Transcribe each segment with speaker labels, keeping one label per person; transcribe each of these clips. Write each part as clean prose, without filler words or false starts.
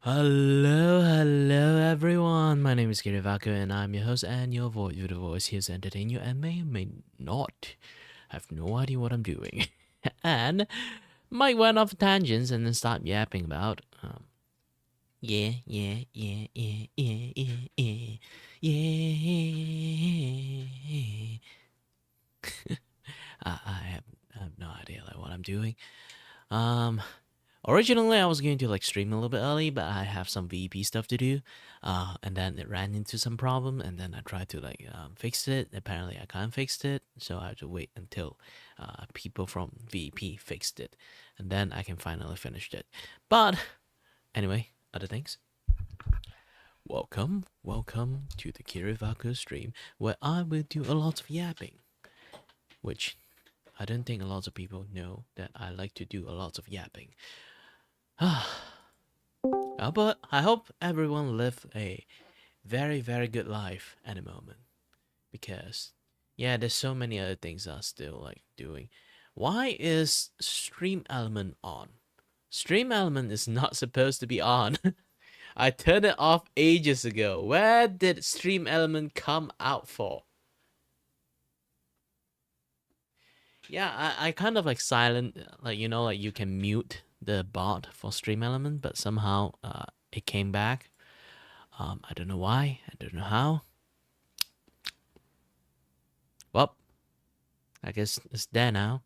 Speaker 1: Hello everyone. My name is Chatty and I'm your host and your voice. The voice here to entertain you and may or may not have no idea what I'm doing, and might went off tangents and then start yapping about yeah yeah yeah yeah yeah yeah yeah yeah. I have no idea like what I'm doing. Um, Originally, I was going to like stream a little bit early, but I have some VP stuff to do, and then it ran into some problem, and then I tried to like fix it. Apparently, I can't fix it, so I have to wait until people from VP fixed it, and then I can finally finish it. But anyway, other things. Welcome to the Kirivako stream, where I will do a lot of yapping, which I don't think a lot of people know that I like to do a lot of yapping. But I hope everyone live a very good life at the moment, because yeah, there's so many other things I'm still like doing. Why is stream element on? Stream element is not supposed to be on. I turned it off ages ago. Where did stream element come out for? Yeah, I kind of like silent, like like you can mute the bot for stream element, but somehow it came back. I don't know why. I don't know how. Well, I guess it's there now.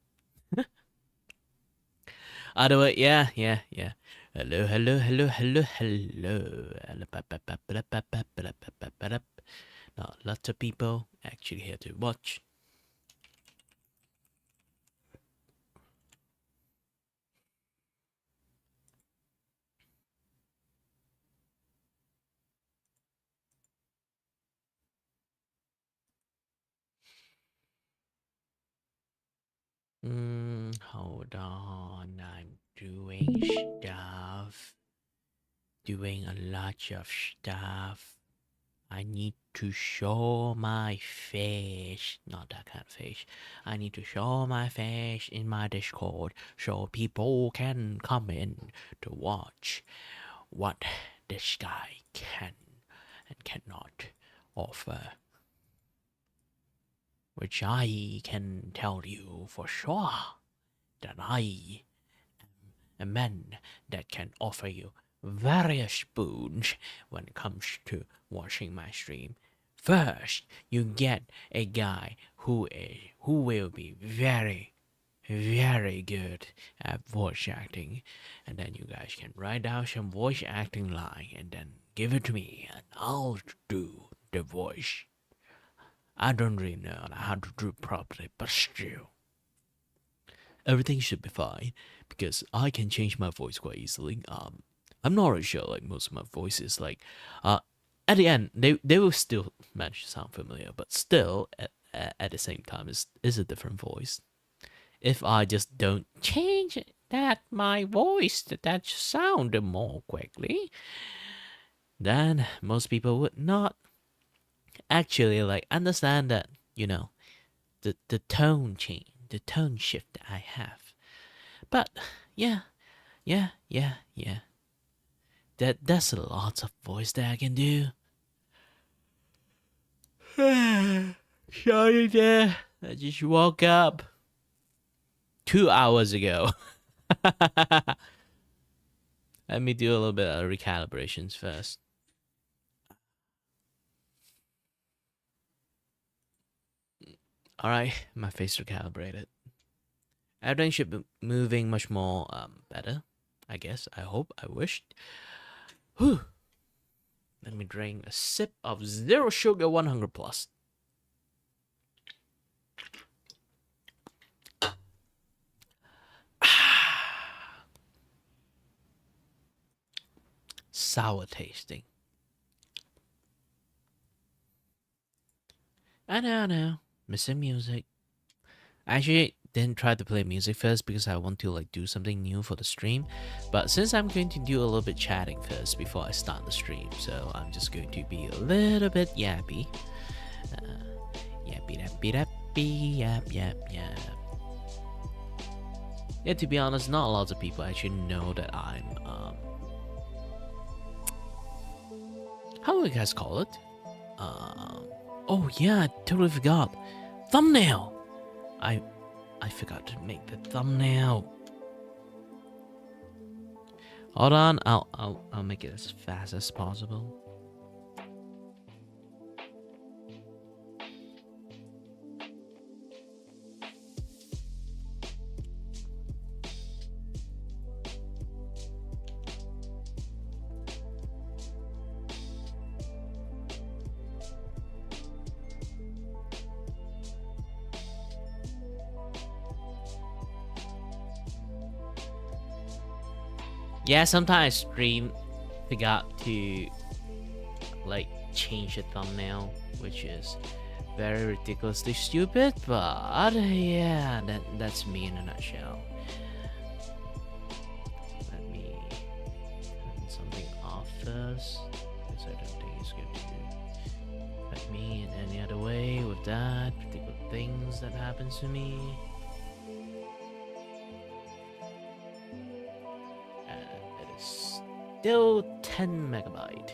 Speaker 1: Other way, yeah. Hello. Not lots of people actually here to watch. Hold on. I'm doing stuff. Doing a lot of stuff. I need to show my face. Not that kind of face. I need to show my face in my Discord so people can come in to watch what this guy can and cannot offer. Which I can tell you for sure that I am a man that can offer you various boons when it comes to watching my stream. First, you get a guy who will be very good at voice acting, and then you guys can write down some voice acting line and then give it to me and I'll do the voice. I don't really know how to do it properly, but still, everything should be fine because I can change my voice quite easily. I'm not really sure like most of my voices at the end they will still manage to sound familiar, but still at the same time is a different voice. If I just don't change my voice that sound more quickly, then most people would not actually like understand that the tone change, the tone shift that I have. But yeah. That's a lot of voice that I can do. Sorry there. I just woke up 2 hours ago. Let me do a little bit of recalibrations first. Alright, my face recalibrated. Everything should be moving much more better, I guess. I hope. I wished. Whew. Let me drink a sip of zero sugar 100 plus. Sour tasting. I know. Missing music. Actually, didn't try to play music first because I want to like do something new for the stream. But since I'm going to do a little bit chatting first before I start the stream, so I'm just going to be a little bit yappy. Yap. Yeah, to be honest, not a lot of people actually know that I'm How do you guys call it? Oh yeah, I totally forgot. Thumbnail. I forgot to make the thumbnail. Hold on, I'll make it as fast as possible. Yeah, sometimes I stream forgot to like change the thumbnail, which is very ridiculously stupid, but yeah, that's me in a nutshell. Let me turn something off first, because I don't think it's going to affect me in any other way with that particular things that happens to me. Still 10 megabyte.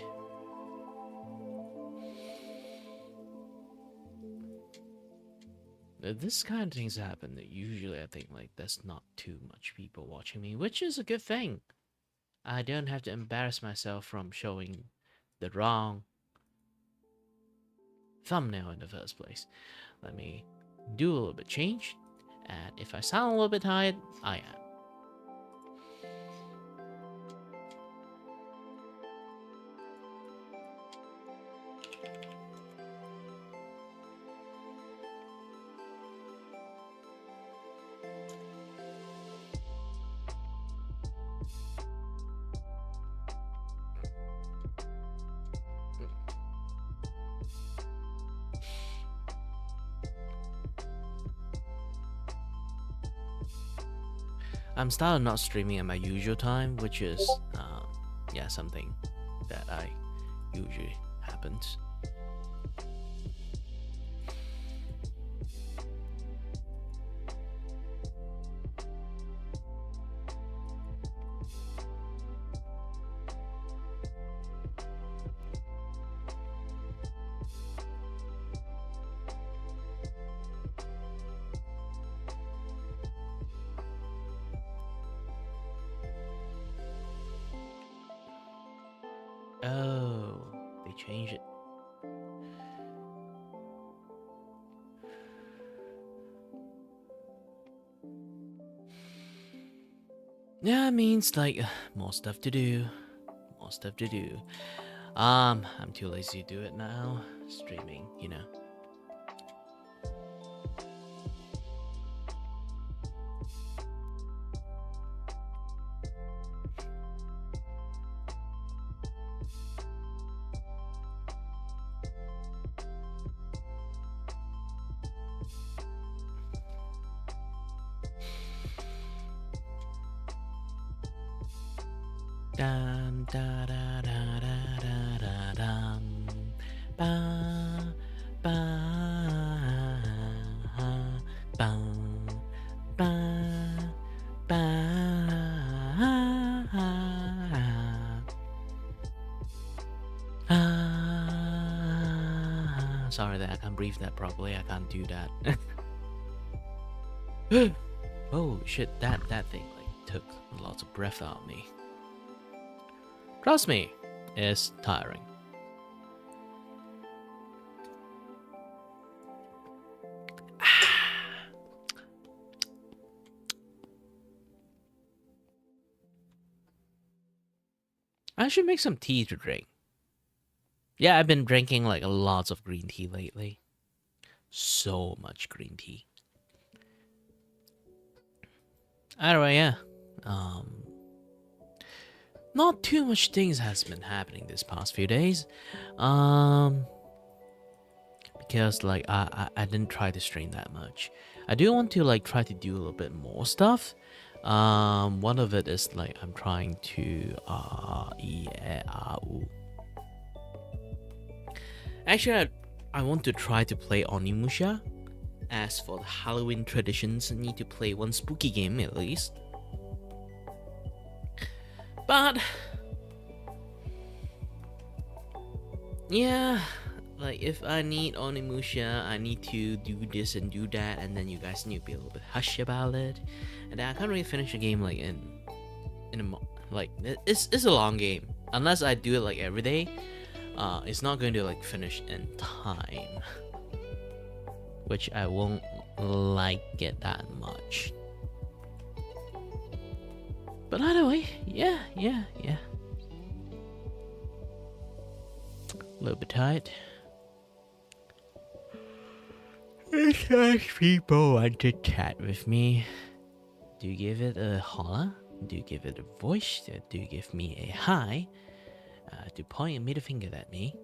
Speaker 1: This kind of things happen that usually I think like there's not too much people watching me, which is a good thing. I don't have to embarrass myself from showing the wrong thumbnail in the first place. Let me do a little bit change, and if I sound a little bit tired, I am. I'm still not streaming at my usual time, which is, yeah, something that I usually happens. Oh, they changed it. Yeah, it means like more stuff to do. More stuff to do. I'm too lazy to do it now. Streaming, you know. Dum da da da da da da dum ba ba ba ba ba. Sorry that I can't breathe that properly. I can't do that. Oh shit! That thing like took lots of breath out of me. Trust me, it's tiring. I should make some tea to drink. Yeah, I've been drinking like lots of green tea lately. So much green tea. Anyway, yeah. Not too much things has been happening this past few days. Because like I didn't try to stream that much. I do want to like try to do a little bit more stuff. One of it is like I'm trying to Actually, I want to try to play Onimusha. As for the Halloween traditions, I need to play one spooky game at least. But Yeah, like if I need Onimusha, I need to do this and do that, and then you guys need to be a little bit hush about it. And then I can't really finish a game like in a like it's a long game. Unless I do it like every day, it's not going to like finish in time, which I won't like it that much. But either way, yeah. A little bit tight. If people want to chat with me, do you give it a holler? Do you give it a voice? Do you give me a hi? Do you point a middle finger at me?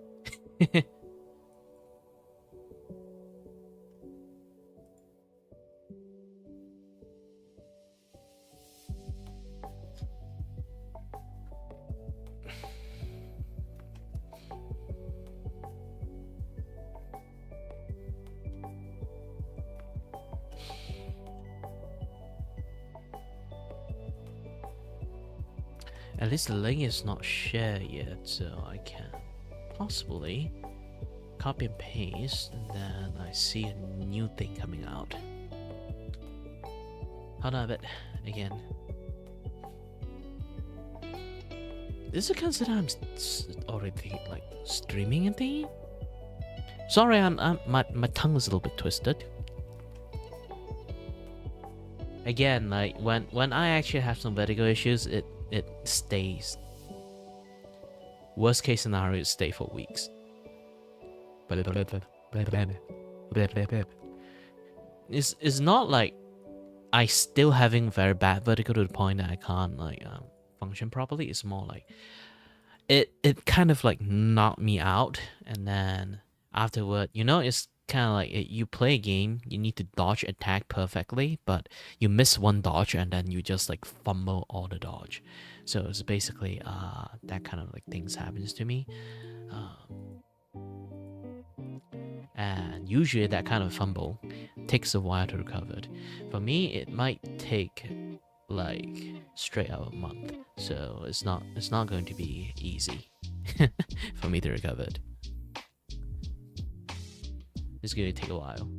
Speaker 1: At least the link is not shared yet, so I can possibly copy and paste, and then I see a new thing coming out. Hold on a bit, again. Is it considered I'm already like streaming and thing? Sorry, my tongue is a little bit twisted. Again, like when I actually have some vertigo issues, it stays. Worst case scenario, it stay for weeks. It's not like I still having very bad vertigo to the point that I can't like function properly. It's more like it kind of like knocked me out, and then afterward, you know, it's kind of like you play a game, you need to dodge attack perfectly, but you miss one dodge and then you just like fumble all the dodge. So it's basically that kind of like things happens to me, and usually that kind of fumble takes a while to recover. For me, it might take like straight out a month, so it's not going to be easy for me to recover it. It's going to take a while.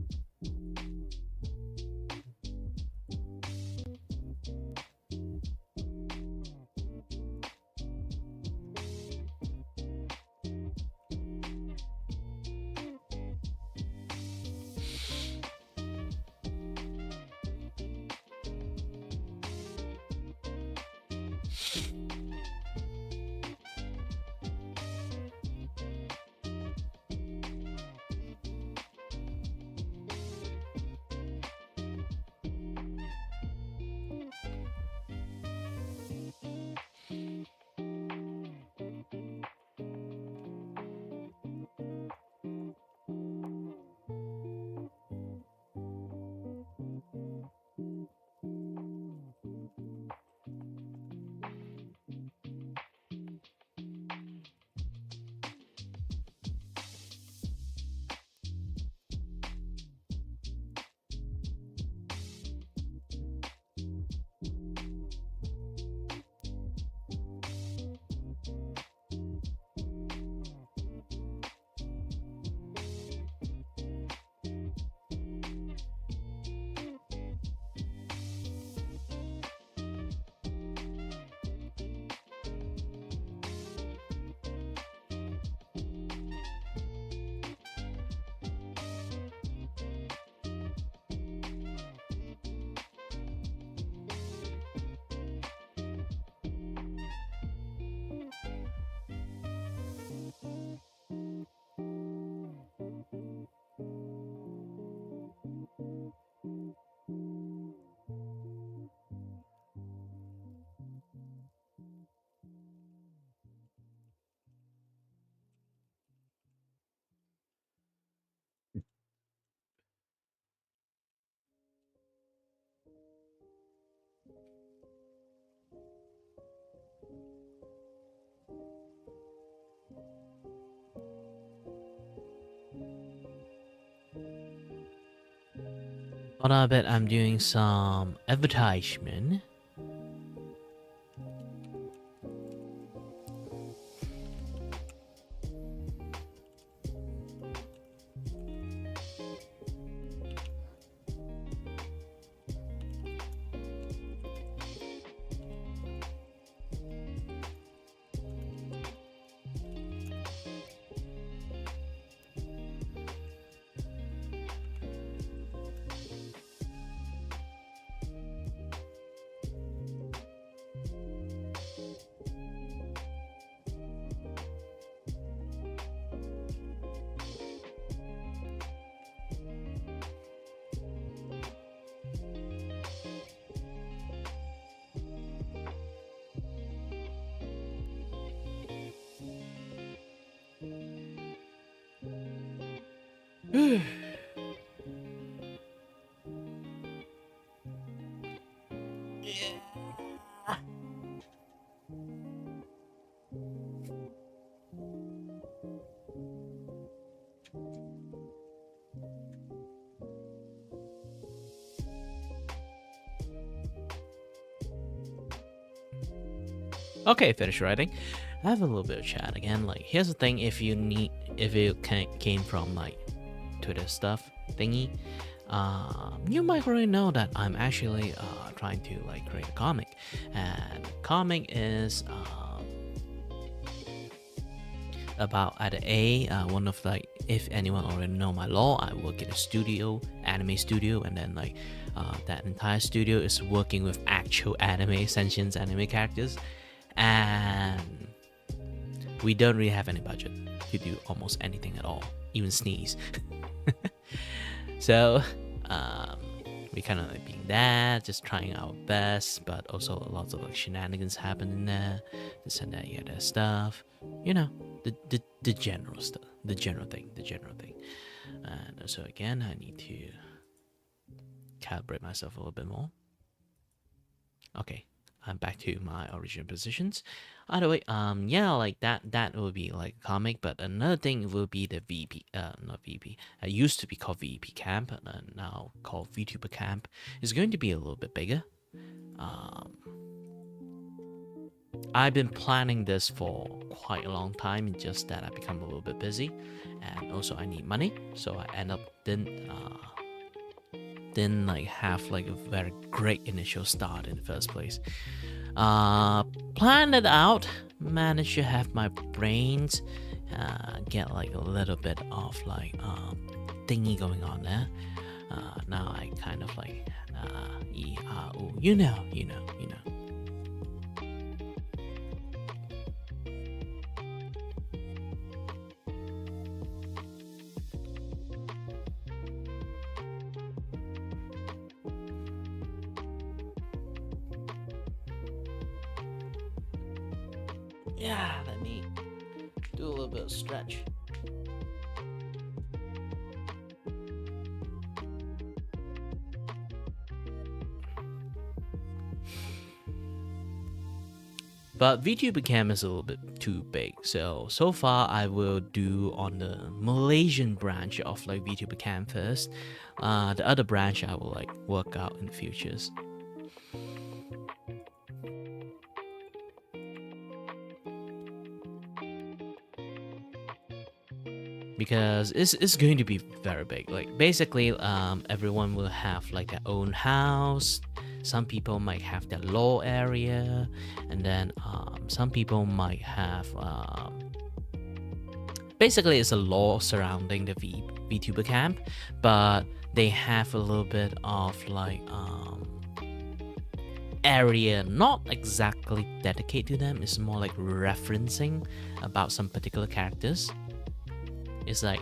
Speaker 1: Hold on a bit, I'm doing some advertisement. Okay, finish writing. I have a little bit of chat again. Like, here's the thing: if you came from like Twitter stuff thingy, you might already know that I'm actually trying to like create a comic, and comic is about either one of like, if anyone already know my law, I work at a studio, anime studio, and then like that entire studio is working with actual anime sentient anime characters, and we don't really have any budget to do almost anything at all, even sneeze. So we kind of like being that, just trying our best, but also lots of like shenanigans happen in there, this and that, yeah, that stuff, you know, the general stuff, the general thing. And so again, I need to calibrate myself a little bit more. Okay, I'm back to my original positions. Either way, yeah, like that would be like a comic, but another thing will be the not VP. It used to be called VP Camp, and now called Vtuber Camp. It's going to be a little bit bigger. I've been planning this for quite a long time. It's just that I become a little bit busy, and also I need money, so I end up didn't like have like a very great initial start in the first place. Planned it out, managed to have my brains get like a little bit of like thingy going on there. Now I kind of like you know. Yeah, let me do a little bit of stretch. But VTuber Camp is a little bit too big, so far I will do on the Malaysian branch of like VTuber Camp first. The other branch I will like work out in the futures. Because it's going to be very big. Like basically, everyone will have like their own house. Some people might have their law area, and then some people might have basically it's a law surrounding the VTuber camp, but they have a little bit of like area not exactly dedicated to them. It's more like referencing about some particular characters. It's like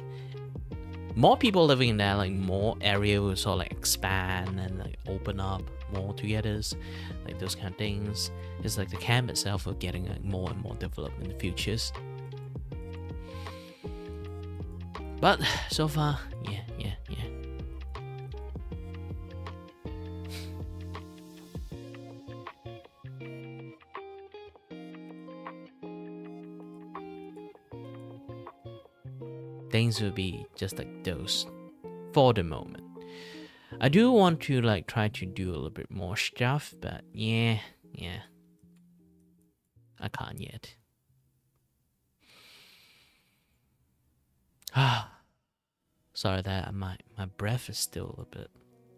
Speaker 1: more people living in there, like more area will sort of like expand and like open up more together, like those kind of things. It's like the camp itself will getting like more and more developed in the futures. But so far, yeah. Things will be just like those for the moment. I do want to like try to do a little bit more stuff, but yeah, I can't yet. Sorry that my breath is still a little bit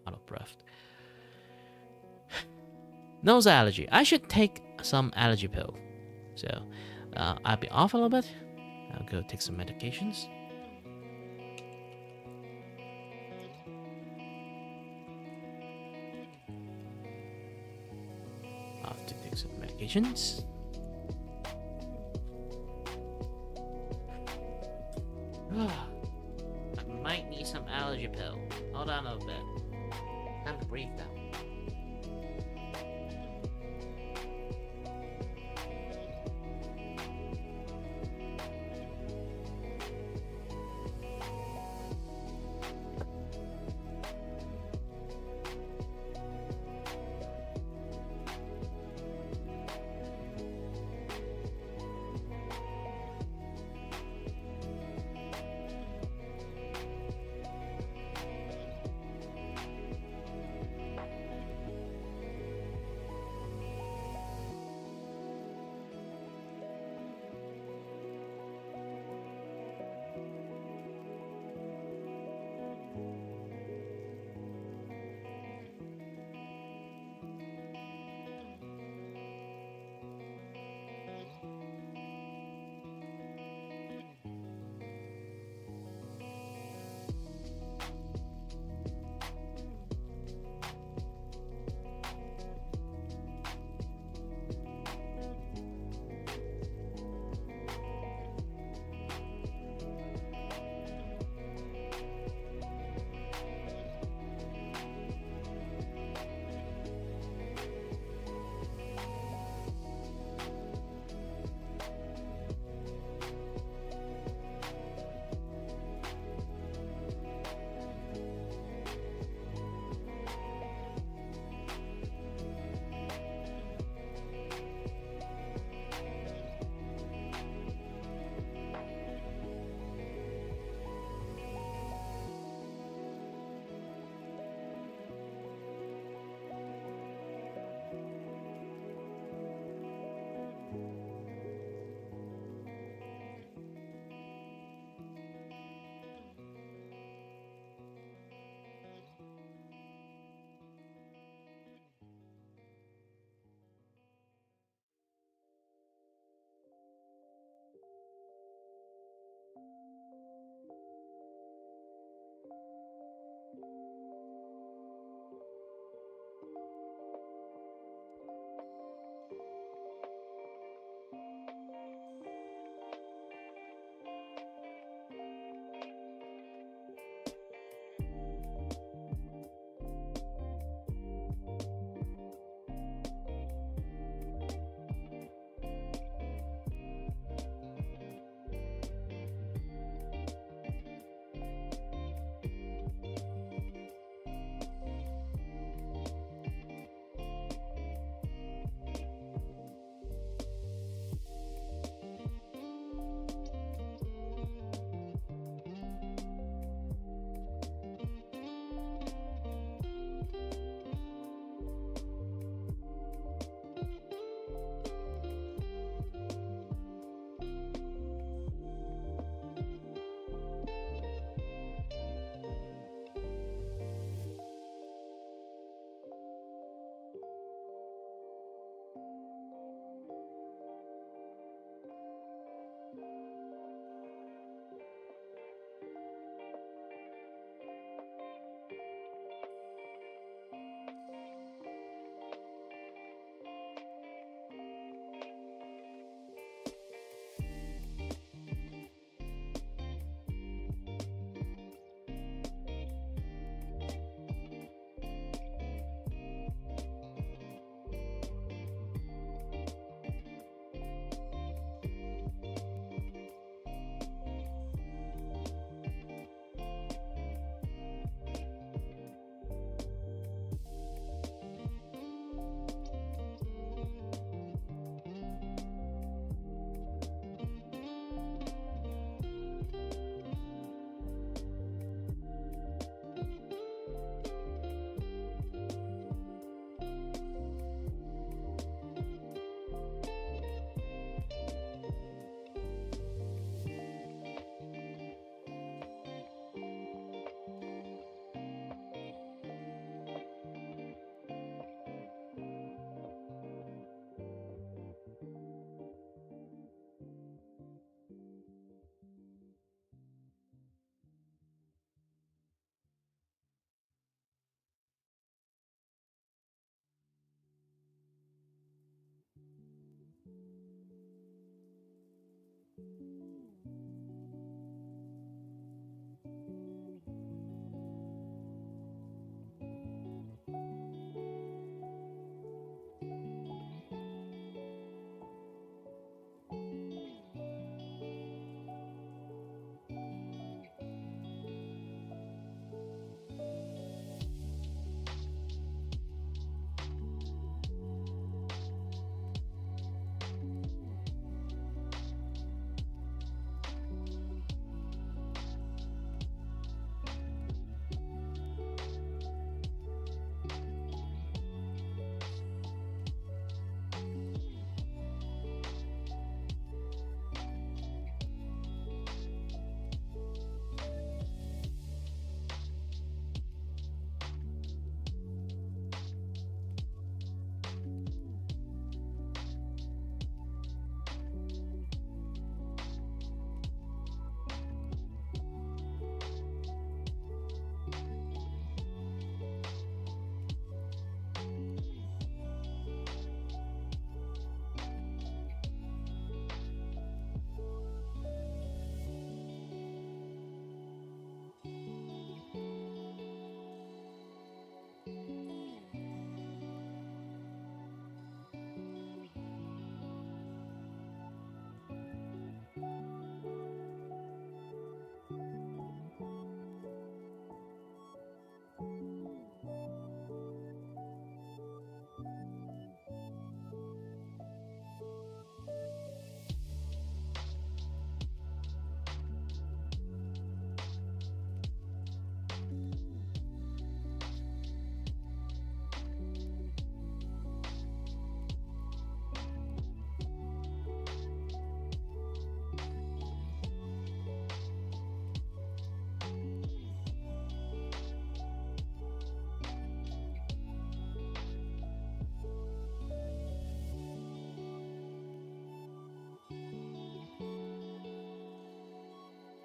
Speaker 1: out of breath. Nose allergy. I should take some allergy pill. So I'll be off a little bit. I'll go take some medications. Some medications. I might need some allergy pill. Hold on a little bit. Time to breathe now.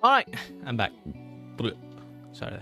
Speaker 1: All right, I'm back. Sorry.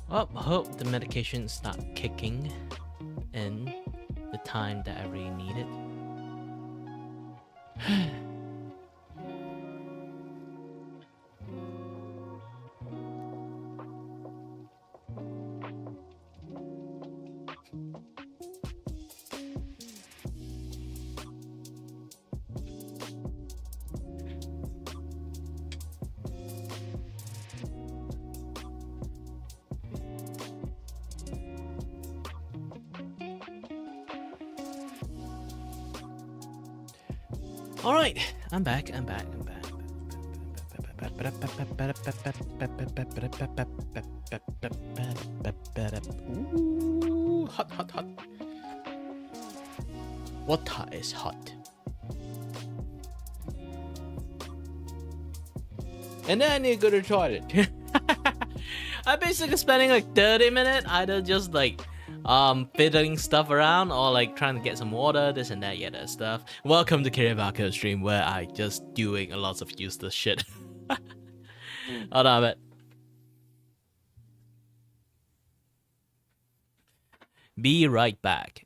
Speaker 1: Well, I hope the medication's not kicking in the time that I really need it. All right, I'm back. Ooh, hot. Water is hot. And then I need to go to the toilet. I'm basically spending like 30 minutes either just like fiddling stuff around or like trying to get some water, this and that, that stuff. Welcome to Kiribaka stream where I just doing a lot of useless shit. Hold on a bit. Be right back.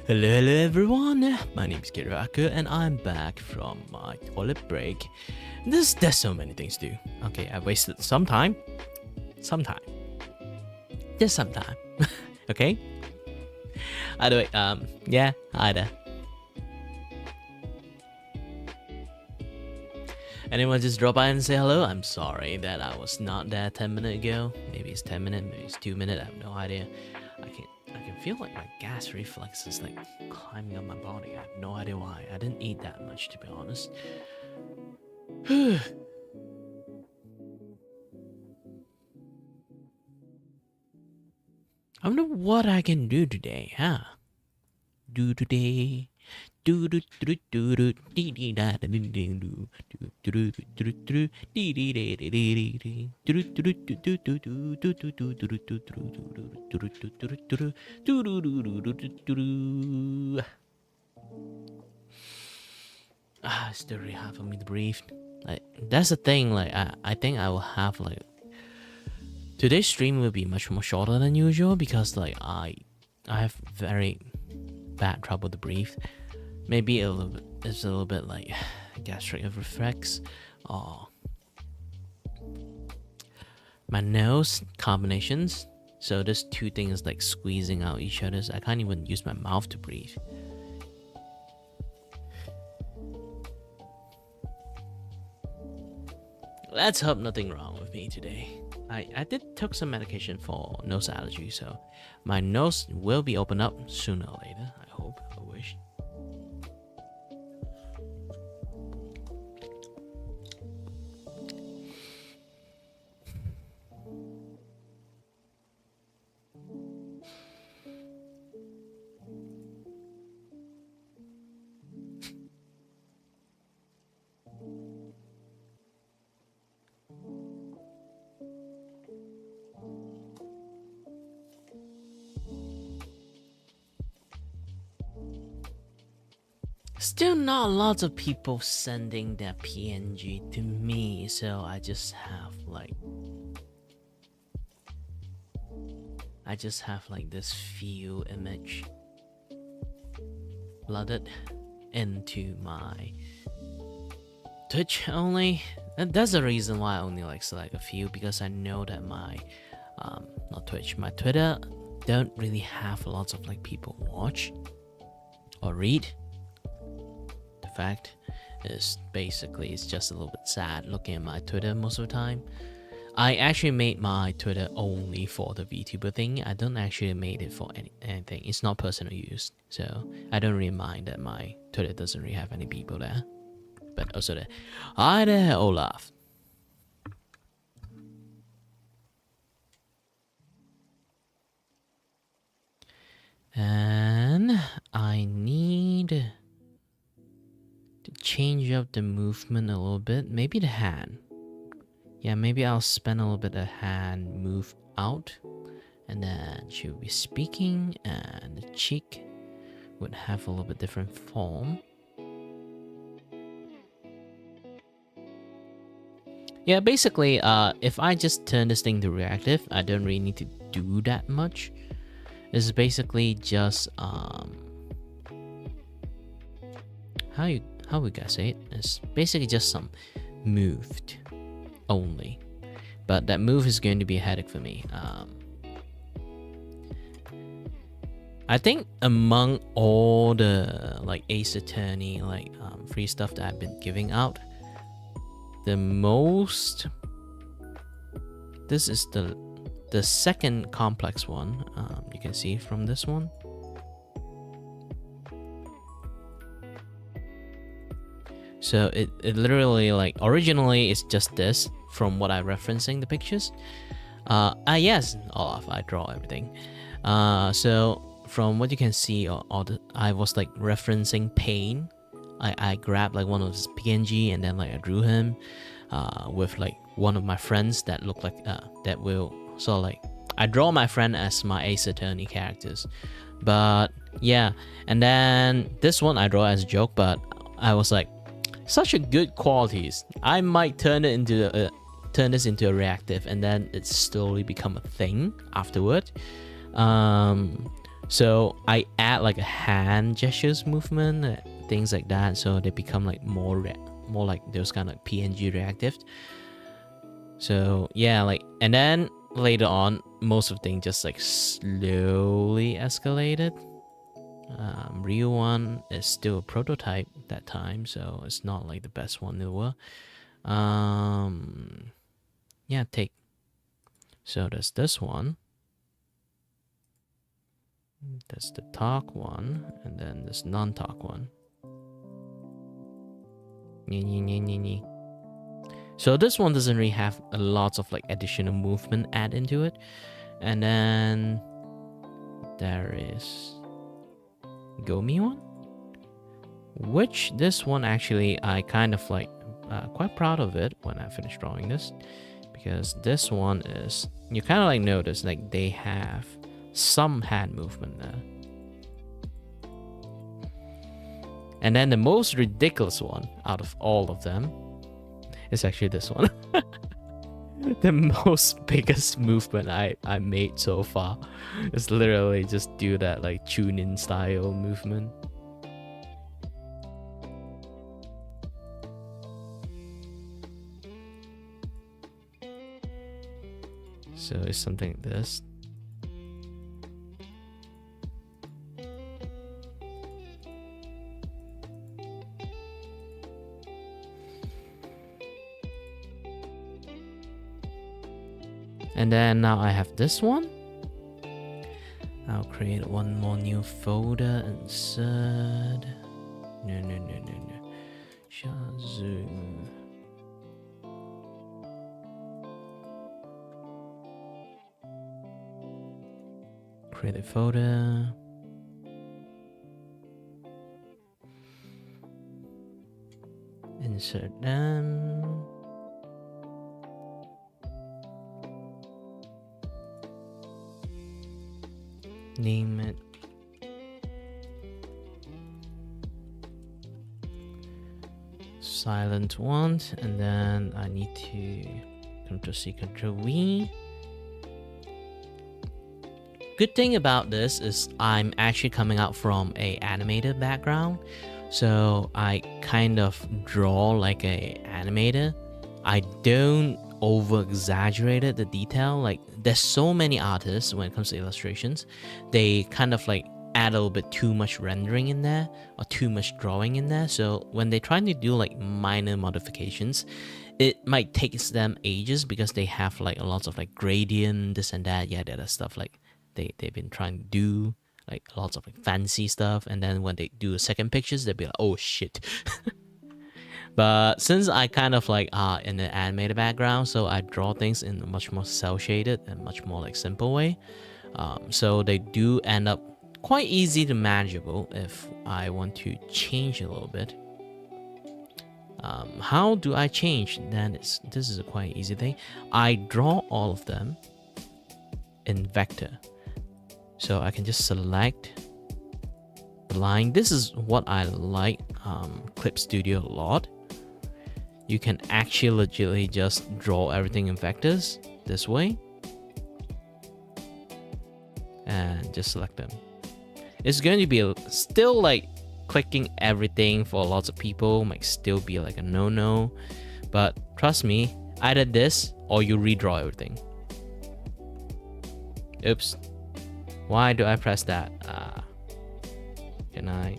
Speaker 1: Hello everyone, my name is Kiraka and I'm back from my toilet break. There's so many things to do. Okay, I wasted some time. Just some time. Okay? Either way, yeah, hi there. Anyone just drop by and say hello? I'm sorry that I was not there 10 minutes ago. Maybe it's 10 minutes, maybe it's 2 minutes, I have no idea. I can feel like my gas reflex is like climbing up my body. I have no idea why. I didn't eat that much, to be honest. I wonder what I can do today, huh? Do today. Do do do do do dee dee da da dee dee do do do do do dee dee dee dee dee dee do do do do do do do do do do do do do. It's still really hard for me to breathe. Like that's the thing. Like I think I will have like today's stream will be much more shorter than usual because like I have very bad trouble to breathe. Maybe it's a little bit like gastric reflex or my nose combinations. So there's two things like squeezing out each other. So I can't even use my mouth to breathe. Let's hope nothing wrong with me today. I did took some medication for nose allergy, so my nose will be opened up sooner or later. I hope. I wish. Still not lots of people sending their PNG to me, so I just have like this few image flooded into my Twitch only. And that's the reason why I only like select a few, because I know that my not Twitch, my Twitter don't really have lots of like people watch or read. Fact is basically it's just a little bit sad looking at my Twitter most of the time. I actually made my Twitter only for the Vtuber thing. I don't actually made it for anything. It's not personal use, so I don't really mind that my Twitter doesn't really have any people there. But also there, hi there, Olaf. And I need to change up the movement a little bit. Maybe the hand. Yeah, maybe I'll spend a little bit of hand move out. And then she will be speaking and the cheek would have a little bit different form. Yeah, basically, if I just turn this thing to reactive, I don't really need to do that much. It's basically just how we guys say it? It's basically just some moved only, but that move is going to be a headache for me. I think among all the like Ace Attorney like free stuff that I've been giving out, the most this is the second complex one. You can see from this one. So it literally like originally it's just this from what I referencing the pictures. Yes, Olaf, I draw everything. So from what you can see, I was like referencing Pain. I grabbed like one of his PNG and then like I drew him with like one of my friends that look like that will sort of like I draw my friend as my Ace Attorney characters. But yeah, and then this one I draw as a joke, but I was like, such a good qualities. I might turn this into a reactive, and then it slowly become a thing afterward. So I add like a hand gestures movement, things like that, so they become like more like those kind of like PNG reactive. So yeah, like, and then later on, most of the things just like slowly escalated. Real one is still a prototype that time, so it's not like the best one in the world. Yeah, take. So there's this one. There's the talk one, and then this non-talk one. So this one doesn't really have a lot of like additional movement add into it. And then there is Gomi one, which this one actually I kind of like quite proud of it when I finished drawing this, because this one is, you kind of like notice like they have some hand movement there. And then the most ridiculous one out of all of them is actually this one. The most biggest movement I made so far is literally just do that like tune-in style movement. So it's something like this. And then now I have this one. I'll create one more new folder, insert. No. Shazoo. Create a folder. Insert them. Name it silent one, and then I need to Ctrl+C, Ctrl+V. Good thing about this is I'm actually coming out from a animated background, so I kind of draw like a animator. I don't over exaggerated the detail. Like, there's so many artists when it comes to illustrations, they kind of like add a little bit too much rendering in there or too much drawing in there. So when they try to do like minor modifications, it might take them ages because they have like a lot of like gradient, this and that, yeah, that stuff like they've been trying to do like lots of like fancy stuff, and then when they do second pictures, they'll be like, oh shit. But since I kind of like in the animated background, so I draw things in a much more cell shaded and much more like simple way. So they do end up quite easy to manageable if I want to change a little bit. How do I change? Then this is a quite easy thing. I draw all of them in vector. So I can just select the line. This is what I like Clip Studio a lot. You can actually legitimately just draw everything in vectors this way and just select them. It's going to be still like clicking everything for lots of people might still be like a no-no, but trust me, either this or you redraw everything. Oops, why do I press that? Can I?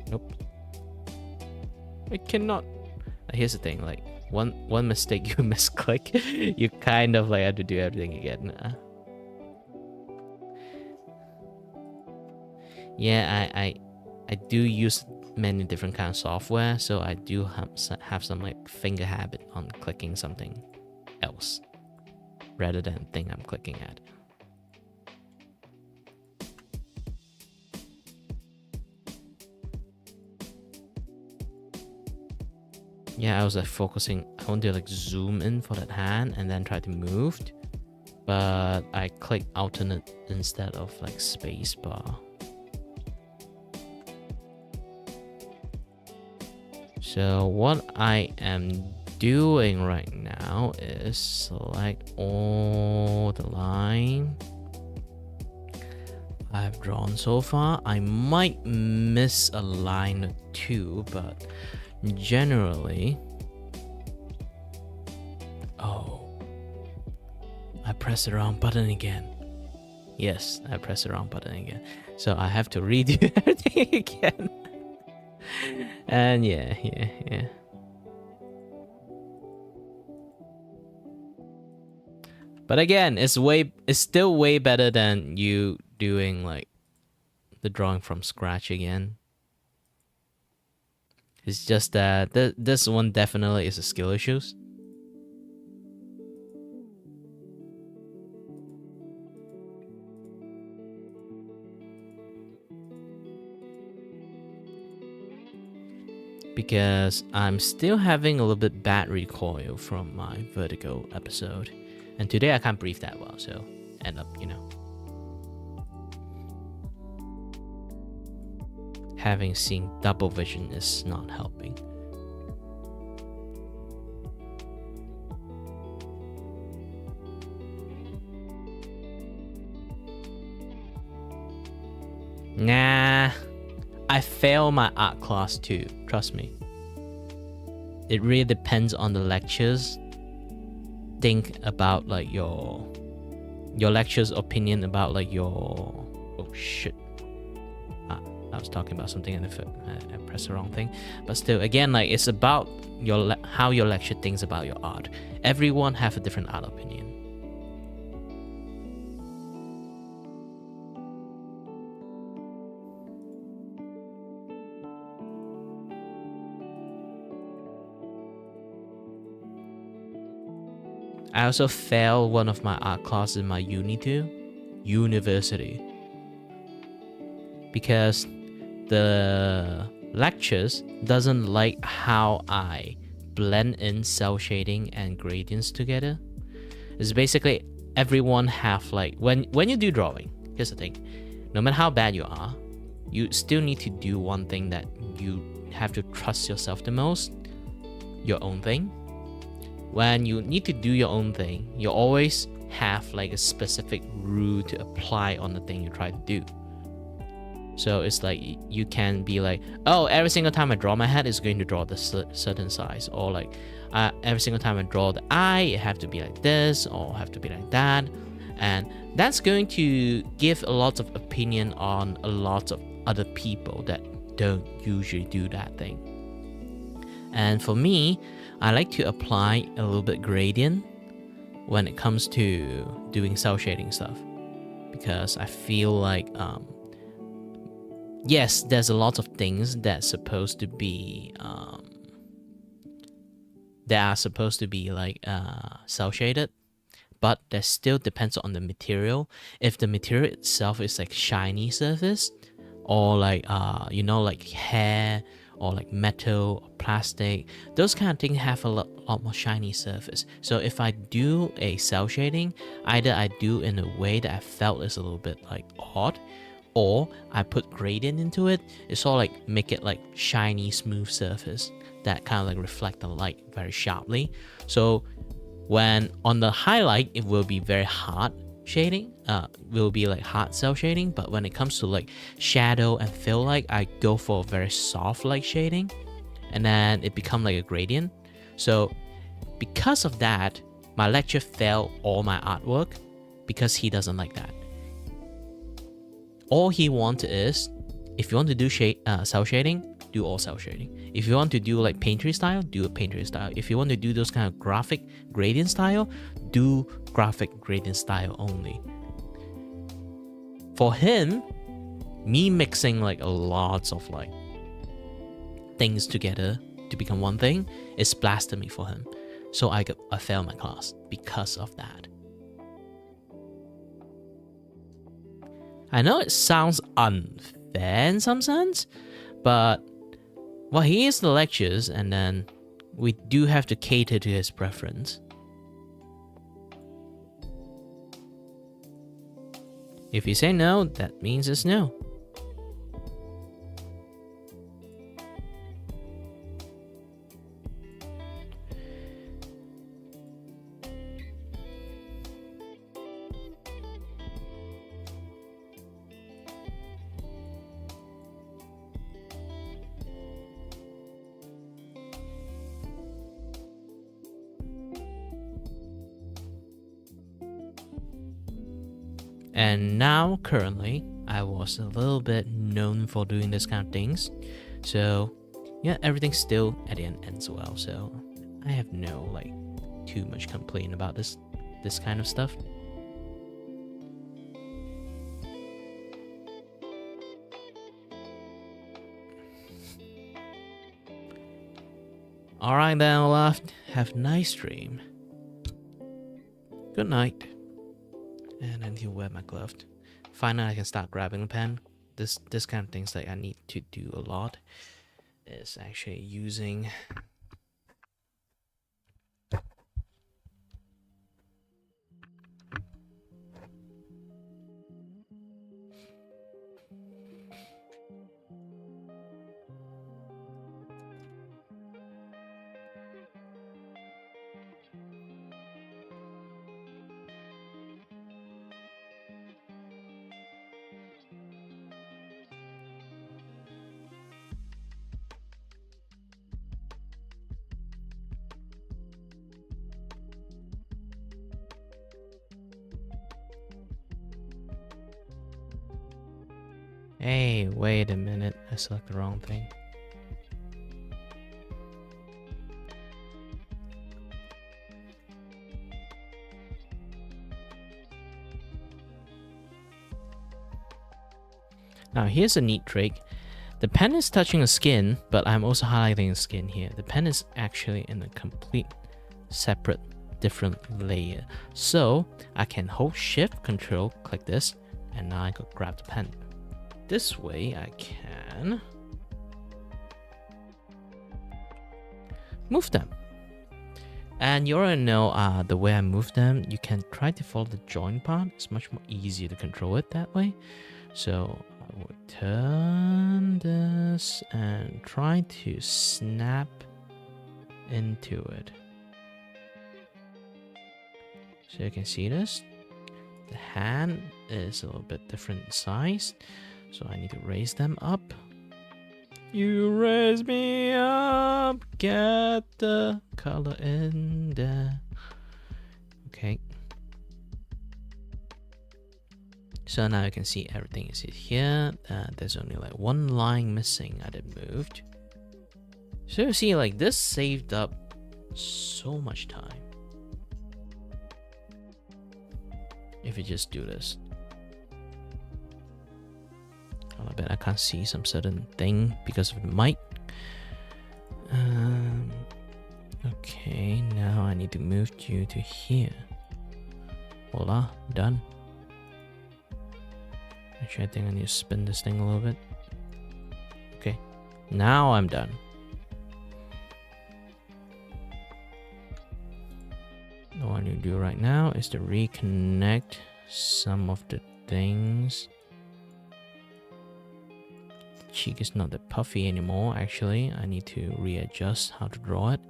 Speaker 1: Nope, I cannot. Here's the thing, like one mistake you misclick, you kind of like have to do everything again. Yeah, I do use many different kind of software, so I do have some like finger habit on clicking something else rather than thing I'm clicking at. Yeah, I was like focusing. I want to like zoom in for that hand and then try to move, but I click alternate instead of like space bar. So what I am doing right now is select all the line. I've drawn so far. I might miss a line or two, but generally... Oh, I pressed the wrong button again. Yes, I pressed the wrong button again. So I have to redo everything again. And yeah. But again, it's still way better than you doing like the drawing from scratch again. It's just that this one definitely is a skill issues. Because I'm still having a little bit bad recoil from my Vertigo episode. And today I can't breathe that well, so end up, having seen double vision is not helping. Nah, I fail my art class too, trust me. It really depends on the lectures. Think about like your lecture's opinion about like your... Oh shit. I was talking about something and I pressed the wrong thing. But still, again, like it's about how your lecture thinks about your art. Everyone have a different art opinion. I also failed one of my art classes in my university, because the lectures doesn't like how I blend in cell shading and gradients together. It's basically everyone have like when you do drawing, here's the thing, no matter how bad you are, you still need to do one thing that you have to trust yourself the most, your own thing. When you need to do your own thing, you always have like a specific rule to apply on the thing you try to do. So it's like you can be like, oh, every single time I draw my head, it's going to draw this certain size, or like every single time I draw the eye, it have to be like this or have to be like that, and that's going to give a lot of opinion on a lot of other people that don't usually do that thing. And for me, I like to apply a little bit gradient when it comes to doing cell shading stuff, because I feel like yes, there's a lot of things that's supposed to be like cell shaded, but that still depends on the material. If the material itself is like shiny surface, or like like hair, or like metal or plastic, those kind of things have a lot more shiny surface. So if I do a cell shading, either I do in a way that I felt is a little bit like odd, or I put gradient into it. It's all like make it like shiny, smooth surface that kind of like reflect the light very sharply. So when on the highlight, it will be very hard shading, will be like hard cell shading, but when it comes to like shadow and fill light, I go for a very soft light shading, and then it become like a gradient. So because of that, my lecturer failed all my artwork because he doesn't like that. All he wanted is, if you want to do cell shading, do all cell shading. If you want to do like painterly style, do a painterly style. If you want to do those kind of graphic gradient style, do graphic gradient style only. For him, me mixing like a lots of like things together to become one thing is blasphemy for him. So I failed my class because of that. I know it sounds unfair in some sense, but well, he is the lectures, and then we do have to cater to his preference. If you say no, that means it's no. And now, currently, I was a little bit known for doing this kind of things. So, yeah, everything still at the end ends well. So, I have no, like, too much complaint about this kind of stuff. Alright then, Olaf. Have a nice dream. Good night. And I need to wear my glove. Finally, I can start grabbing the pen. This kind of things that I need to do a lot is actually using Hey, wait a minute. I selected the wrong thing. Now, here's a neat trick. The pen is touching the skin, but I'm also highlighting the skin here. The pen is actually in a complete separate different layer. So I can hold shift control, click this, and now I could grab the pen. This way I can move them. And you already know the way I move them. You can try to follow the join part. It's much more easier to control it that way. So I would turn this and try to snap into it. So you can see this. The hand is a little bit different size. So I need to raise them up. You raise me up, get the color in there. Okay. So now you can see everything is here. There's only like one line missing I did moved. So you see, like, this saved up so much time. If you just do this. I bet I can't see some certain thing because of the mic. Okay, now I need to move you to here. Voila, done. Actually, I think I need to spin this thing a little bit. Okay, now I'm done. What I need to do right now is to reconnect some of the things. Cheek is not that puffy anymore. Actually, I need to readjust how to draw it.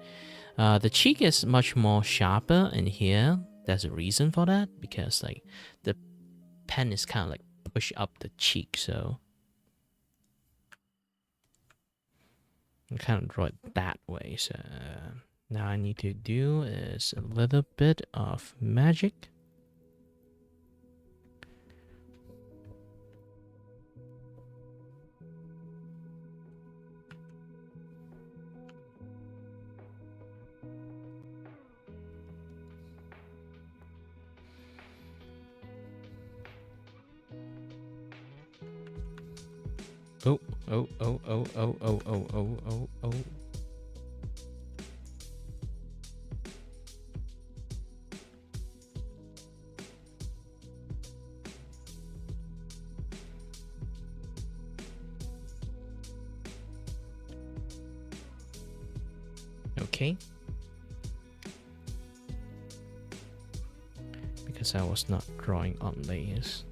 Speaker 1: The cheek is much more sharper in here. There's a reason for that, because like the pen is kind of like push up the cheek, so I kind of draw it that way. So now I need to do is a little bit of magic. Oh, oh, oh, oh, oh, oh, oh, oh, oh, oh. Okay. Because I was not drawing on layers.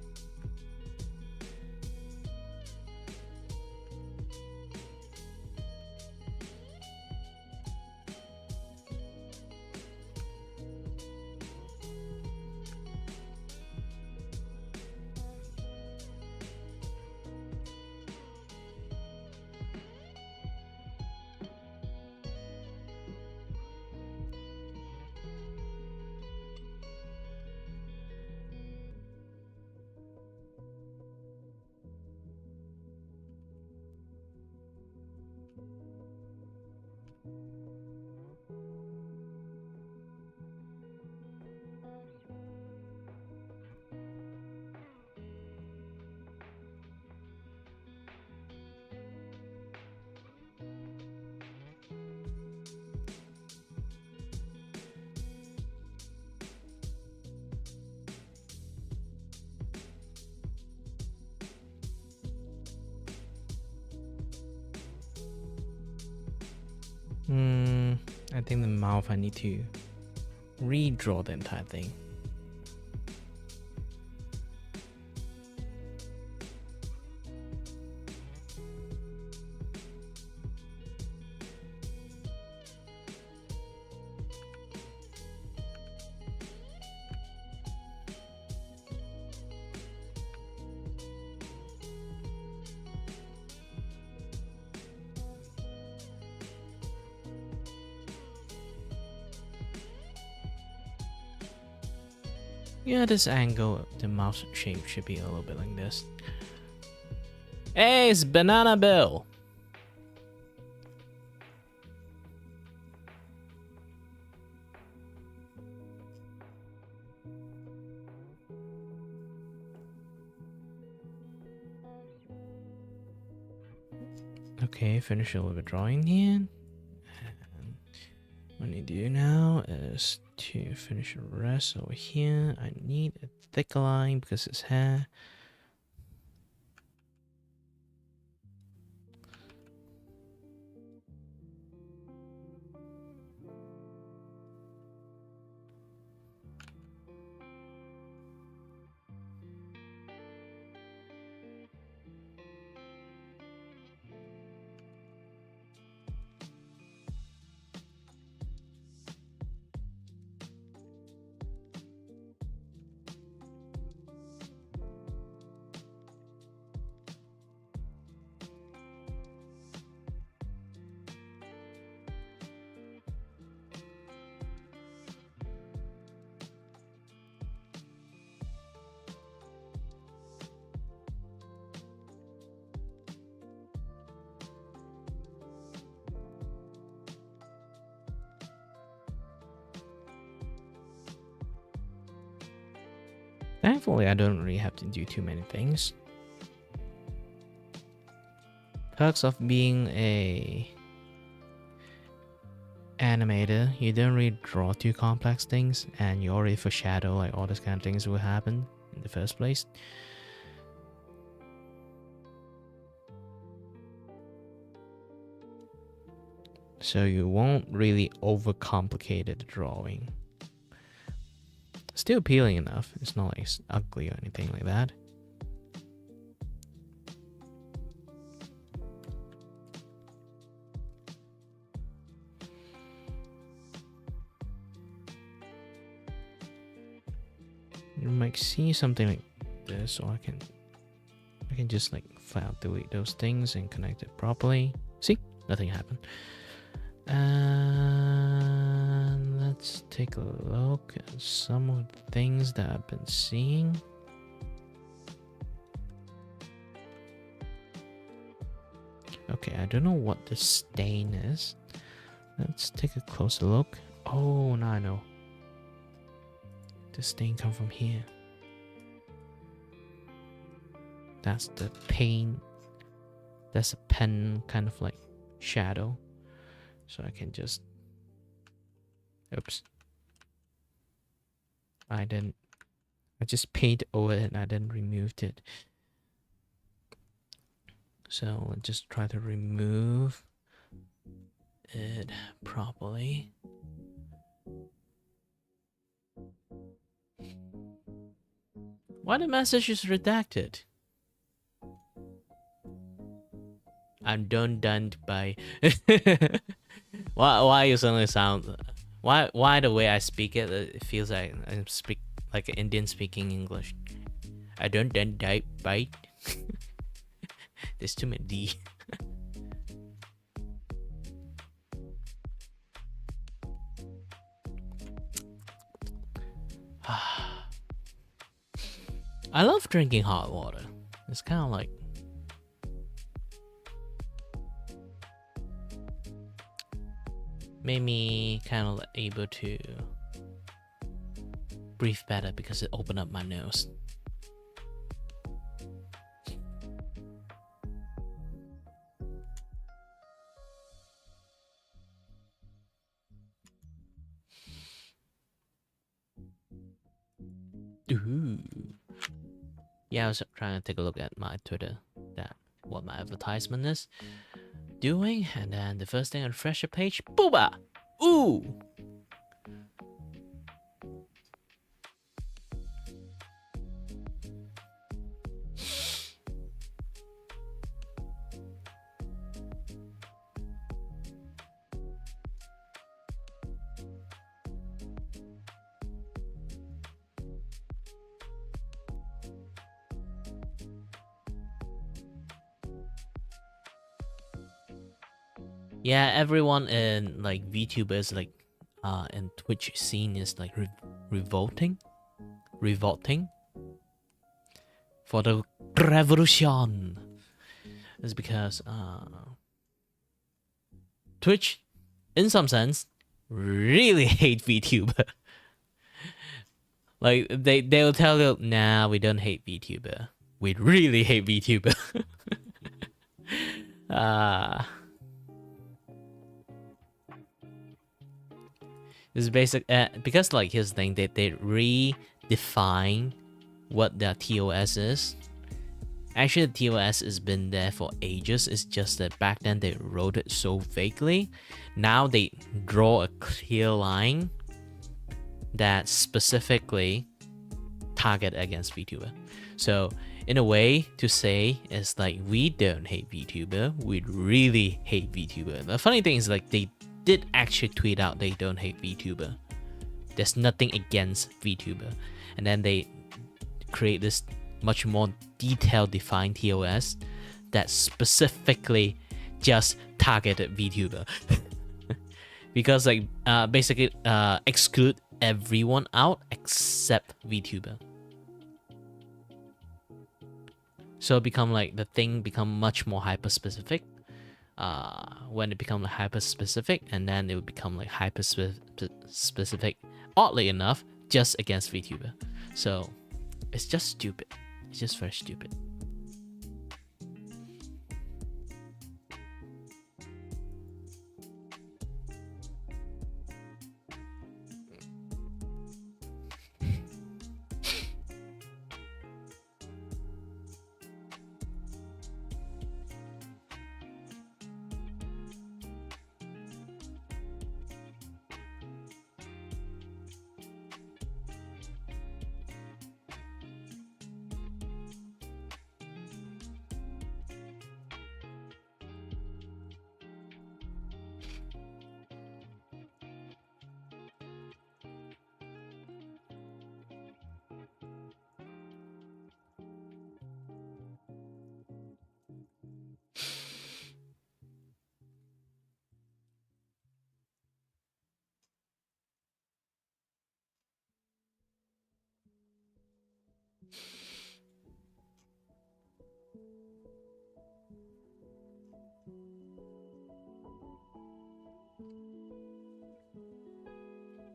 Speaker 1: I think the mouth, I need to redraw the entire thing. Yeah, this angle, the mouse shape should be a little bit like this. Hey, it's Banana Bill! Okay, finish a little bit drawing here. And what I need to do now is to finish the rest over here. I need a thick line because it's hair. Thankfully, I don't really have to do too many things. Perks of being a animator, you don't really draw too complex things, and you already foreshadow like all those kind of things will happen in the first place. So you won't really overcomplicate the drawing. Still appealing enough. It's not like it's ugly or anything like that. You might see something like this, or I can just like flat delete those things and connect it properly. See? Nothing happened. And let's take a look at some of the things that I've been seeing. Okay, I don't know what the stain is. Let's take a closer look. Oh, now I know. The stain comes from here. That's the paint. That's a pen kind of like shadow. So I can just, oops. I just paint over it and I didn't remove it. So let's just try to remove it properly. Why the message is redacted? I'm done by why you suddenly sound why the way I speak it, it feels like I speak like an Indian speaking English. I don't done by there's too many D. I love drinking hot water. It's kind of like made me kind of able to breathe better because it opened up my nose. Ooh. Yeah, I was trying to take a look at my Twitter, what my advertisement is doing, and then the first thing I refresh the page, booba! Ooh. Yeah, everyone in like VTubers like and Twitch scene is like revolting for the revolution. It's because Twitch, in some sense, really hate VTuber. Like they'll tell you, nah, we don't hate VTuber. We really hate VTuber. It's basic because like here's the thing, they redefine what their TOS is. Actually, the TOS has been there for ages. It's just that back then they wrote it so vaguely. Now they draw a clear line that specifically target against VTuber. So in a way to say is like we don't hate VTuber, we really hate VTuber. The funny thing is like they did actually tweet out they don't hate VTuber. There's nothing against VTuber. And then they create this much more detailed defined TOS that specifically just targeted VTuber. Because like basically exclude everyone out except VTuber. So it become like the thing become much more hyper specific. When it become like hyper specific, and then it would become like hyper specific, oddly enough, just against VTuber. So it's just stupid. It's just very stupid.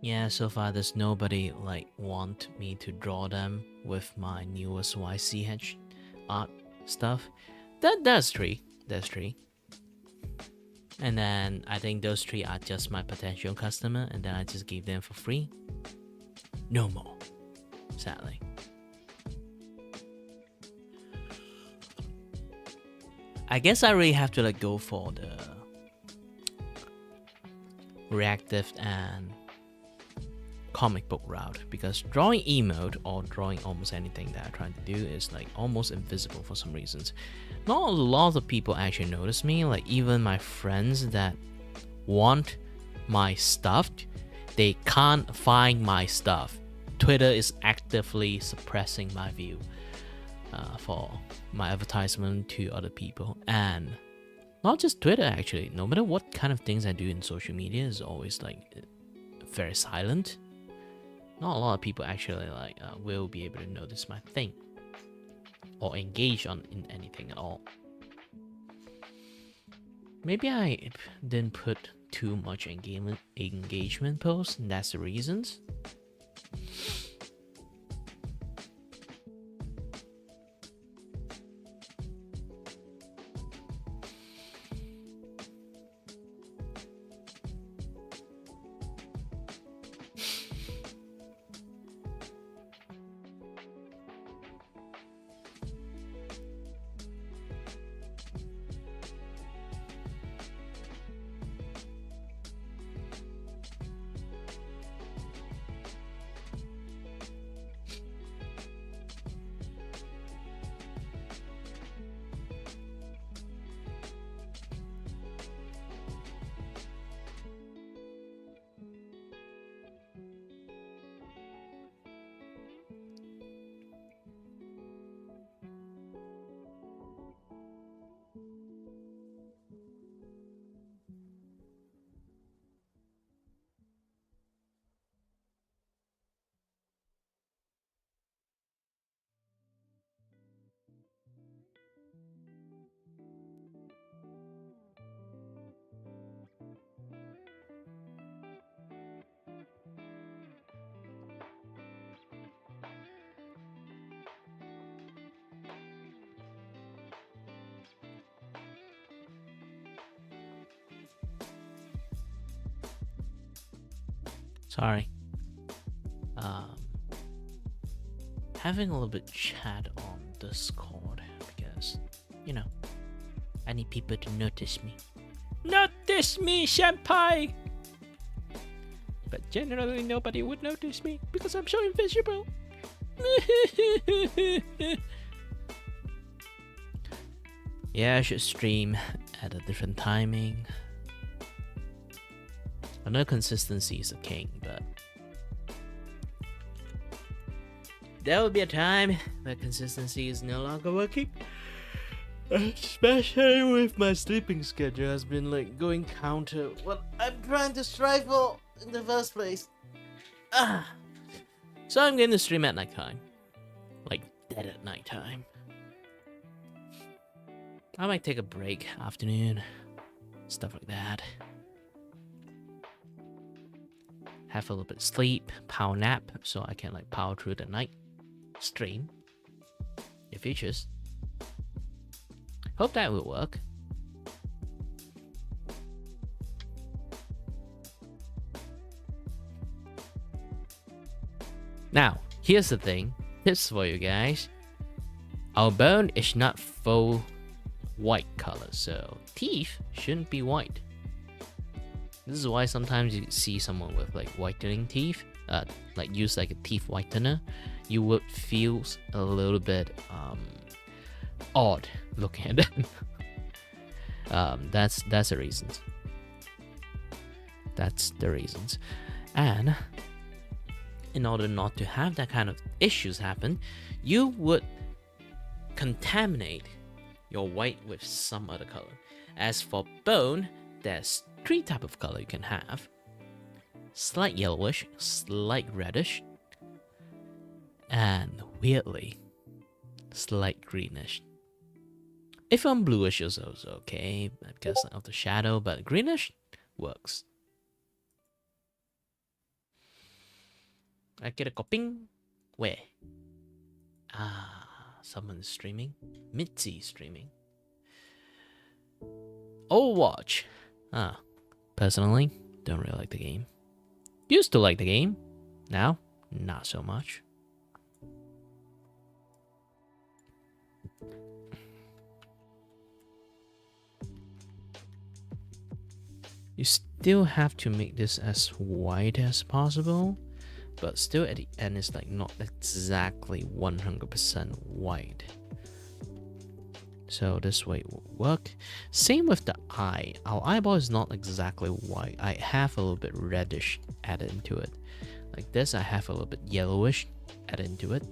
Speaker 1: Yeah, so far there's nobody like want me to draw them with my newest YCH art stuff. That's three. That's three. And then I think those three are just my potential customer, and then I just give them for free. No more, sadly. I guess I really have to like go for the reactive and comic book route, because drawing emote or drawing almost anything that I'm trying to do is like almost invisible for some reasons. Not a lot of people actually notice me, like even my friends that want my stuff, they can't find my stuff. Twitter is actively suppressing my view for my advertisement to other people. And not just Twitter, actually, no matter what kind of things I do in social media is always like very silent. Not a lot of people actually like will be able to notice my thing or engage in anything at all. Maybe I didn't put too much engagement posts, and that's the reasons. Sorry. Having a little bit chat on Discord because, you know, I need people to notice me. Notice me, senpai! But generally nobody would notice me because I'm so invisible. Yeah, I should stream at a different timing. I know consistency is a king, but there will be a time where consistency is no longer working. Especially with my sleeping schedule has been like going counter what I'm trying to strive for in the first place. So I'm going to stream at nighttime. Like dead at nighttime. I might take a break afternoon. Stuff like that. Have a little bit of sleep, power nap, so I can like power through the night. Stream. If you choose. Hope that will work. Now, here's the thing. Tips for you guys. Our bone is not full white color, so teeth shouldn't be white. This is why sometimes you see someone with like whitening teeth, like use like a teeth whitener, you would feel a little bit odd looking at them. That's the reasons. That's the reasons. And in order not to have that kind of issues happen, you would contaminate your white with some other color. As for bone, there's 3 types of color you can have. Slight yellowish, slight reddish, and weirdly, slight greenish. If I'm bluish is also okay because of the shadow, but greenish works. I get a coping. Where? Someone's streaming. Mitzi streaming. Overwatch. Personally, don't really like the game. Used to like the game. Now, not so much. You still have to make this as white as possible, but still at the end it's like not exactly 100% white. So this way it will work. Same with the eye. Our eyeball is not exactly white. I have a little bit reddish added into it. Like this, I have a little bit yellowish added into it.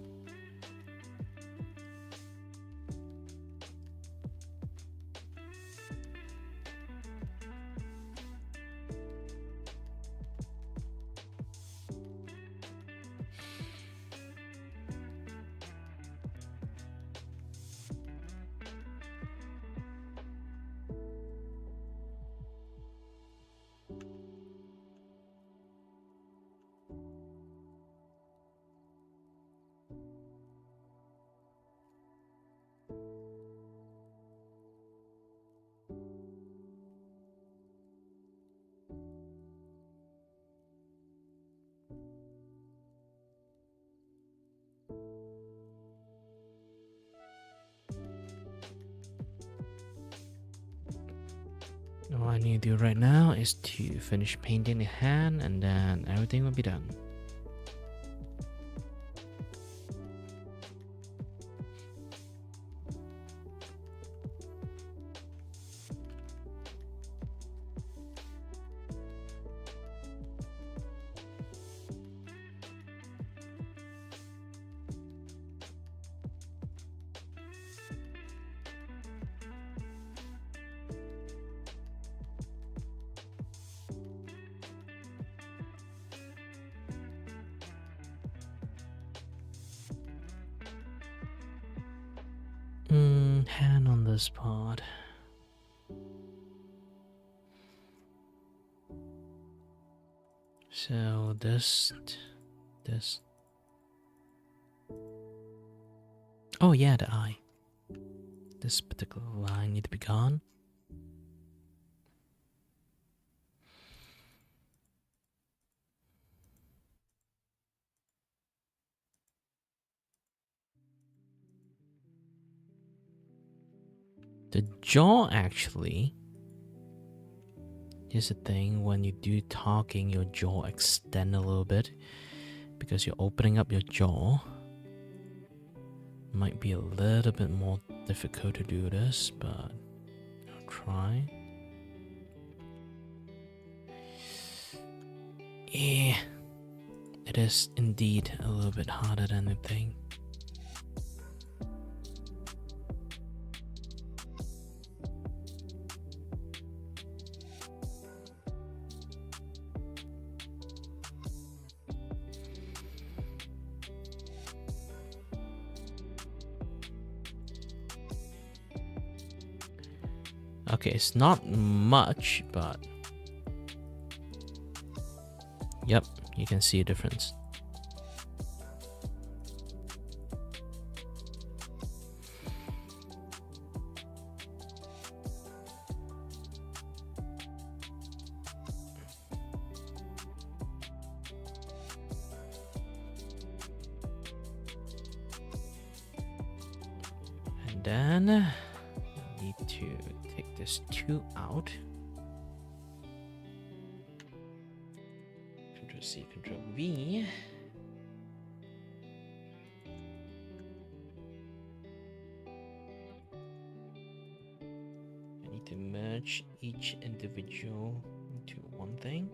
Speaker 1: All I need to do right now is to finish painting the hand and then everything will be done. Hand on this part. So this. Oh yeah, the eye. This particular line need to be gone. The jaw actually, here's the thing, when you do talking, your jaw extend a little bit because you're opening up your jaw. Might be a little bit more difficult to do this, but I'll try. Yeah, it is indeed a little bit harder than I think. Okay, it's not much, but yep, you can see a difference. And then I need to take this 2 out. Control C, Control V. I need to merge each individual into one thing.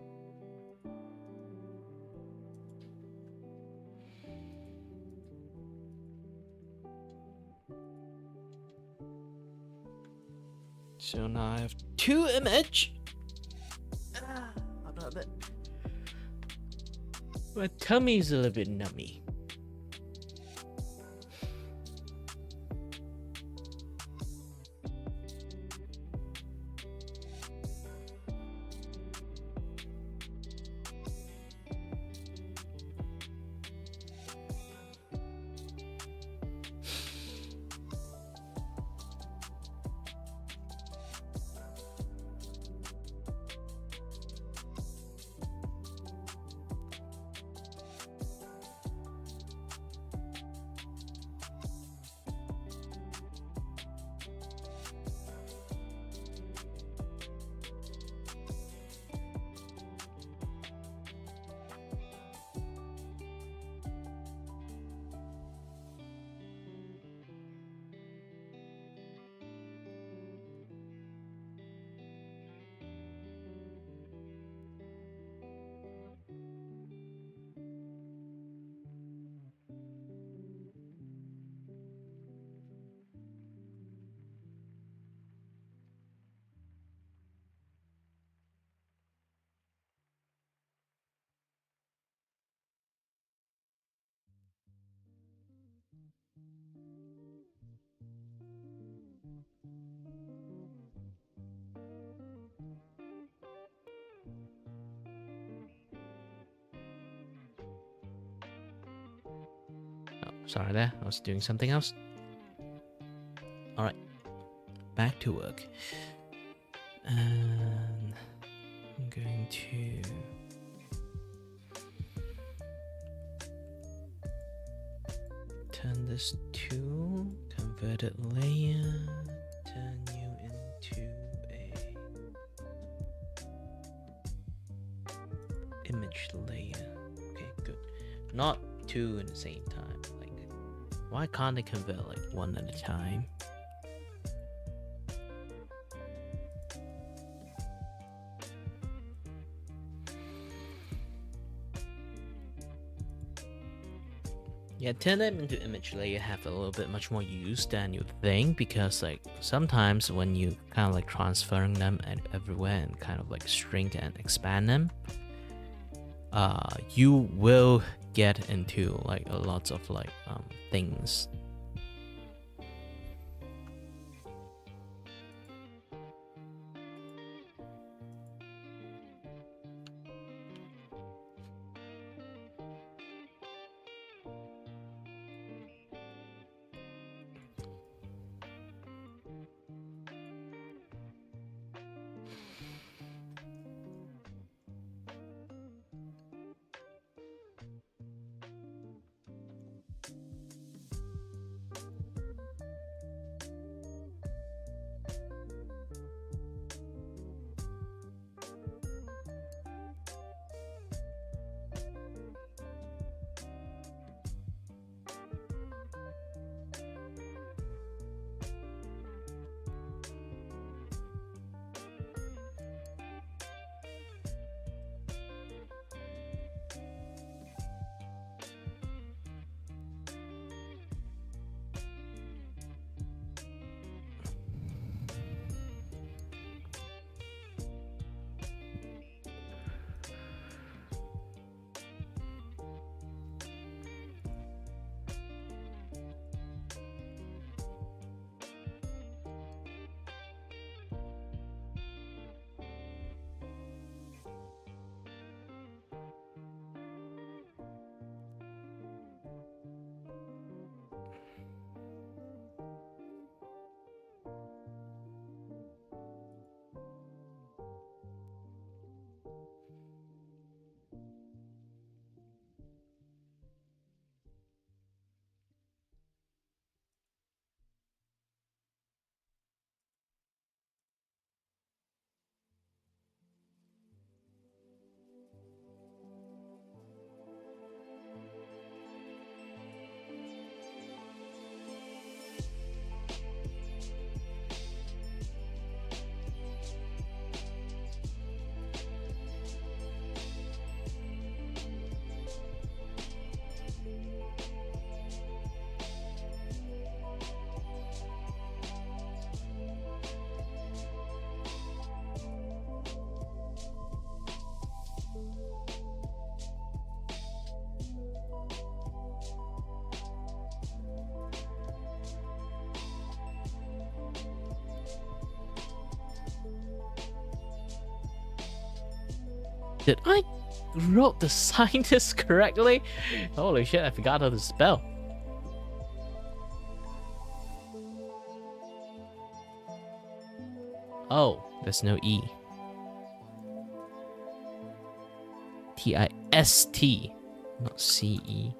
Speaker 1: So now I have 2 images. Hold on a bit. My tummy's a little bit nummy. Oh, sorry there, I was doing something else. Alright, back to work. And I'm going to turn this to converted layer, turn you into a image layer. Okay, good. Not 2 at the same time. Like, why can't they convert like 1 at a time? Yeah, turn them into image layer have a little bit much more use than you think, because like sometimes when you kind of like transferring them everywhere and kind of like shrink and expand them, you will get into like a lot of like things. Did I wrote the scientist correctly? Holy shit, I forgot how to spell. Oh, there's no E. T-I-S-T, not C-E.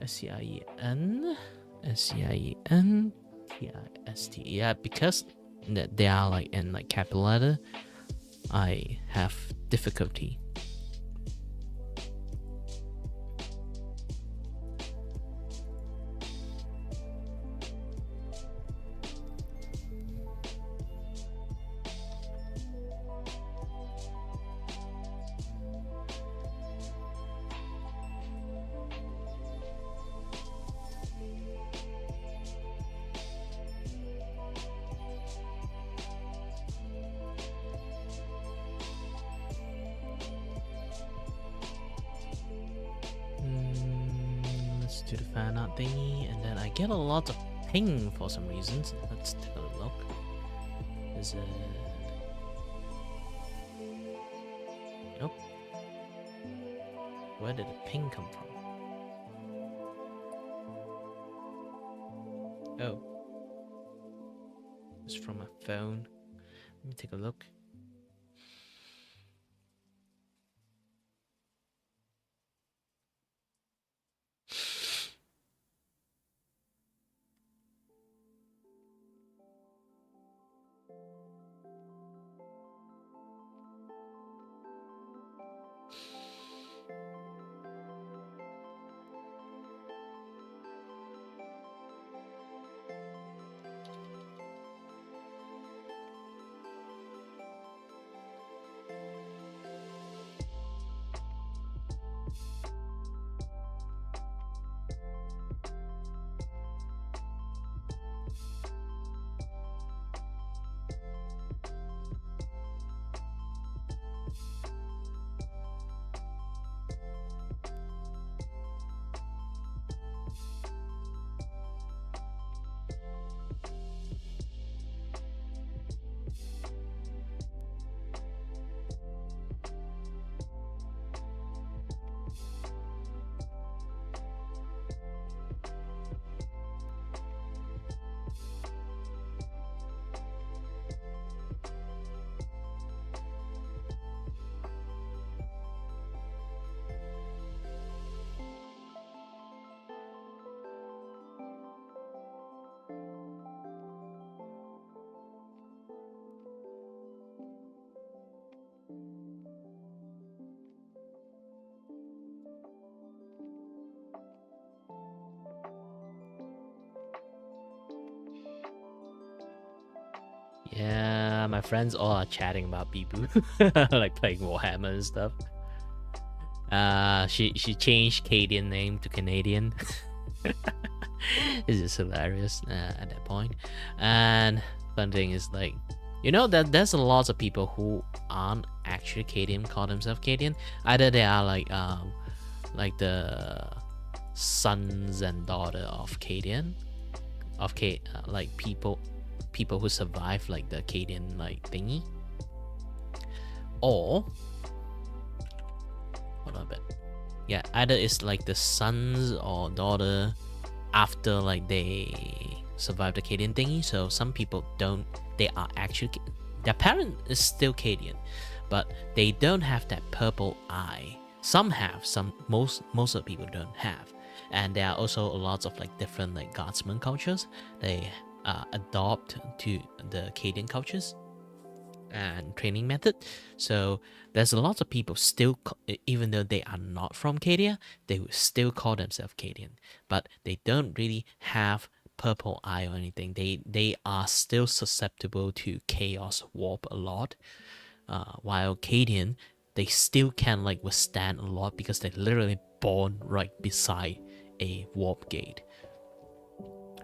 Speaker 1: S-C-I-E-N. S-C-I-E-N. T-I-S-T. Yeah, because they are like in like capital letter, I have difficulty. Let's do the fan art thingy, and then I get a lot of ping for some reason. So let's take a look. Is it? Nope. Where did the ping come from? Oh. It's from my phone. Let me take a look. Yeah, my friends all are chatting about Bibu, like playing Warhammer and stuff. She changed Cadian name to Canadian. It's just hilarious at that point. And fun thing is like, you know that there's a lot of people who aren't actually Cadian, call themselves Cadian. Either they are like the sons and daughter of Cadian, like people who survive like the Cadian like thingy, or hold on a bit. Yeah, either it's like the sons or daughter after like they survive the Cadian thingy. So some people don't. They are actually their parent is still Cadian, but they don't have that purple eye. Some have, most of the people don't have, and there are also lots of like different like guardsman cultures. They adopt to the Cadian cultures and training method. So there's a lot of people still, even though they are not from Cadia, they will still call themselves Cadian, but they don't really have purple eye or anything. They are still susceptible to chaos warp a lot, while Cadian, they still can like withstand a lot because they're literally born right beside a warp gate.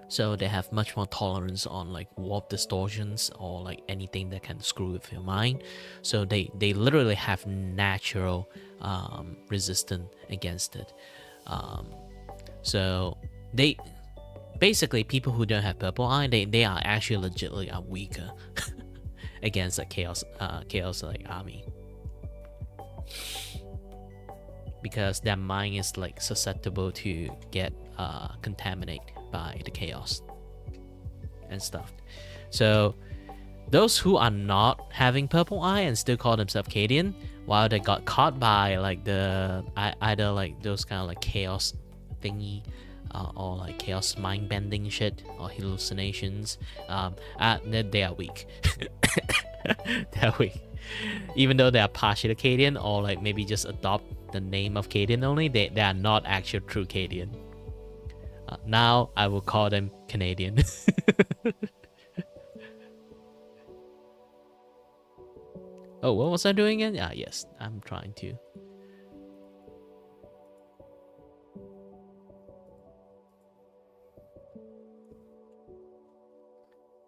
Speaker 1: So they have much more tolerance on like warp distortions or like anything that can screw with your mind. So they literally have natural resistance against it. So they basically, people who don't have purple eye, they are actually legitimately are weaker. against a chaos like army, because their mind is like susceptible to get contaminated by the chaos and stuff. So those who are not having purple eye and still call themselves Cadian, while they got caught by like the either like those kind of like chaos thingy, or like chaos mind bending shit or hallucinations, they are weak. They are weak. Even though they are partially Cadian or like maybe just adopt the name of Cadian only, they are not actual true Cadian. Now I will call them Canadian. Oh, what was I doing again? Yes, I'm trying to.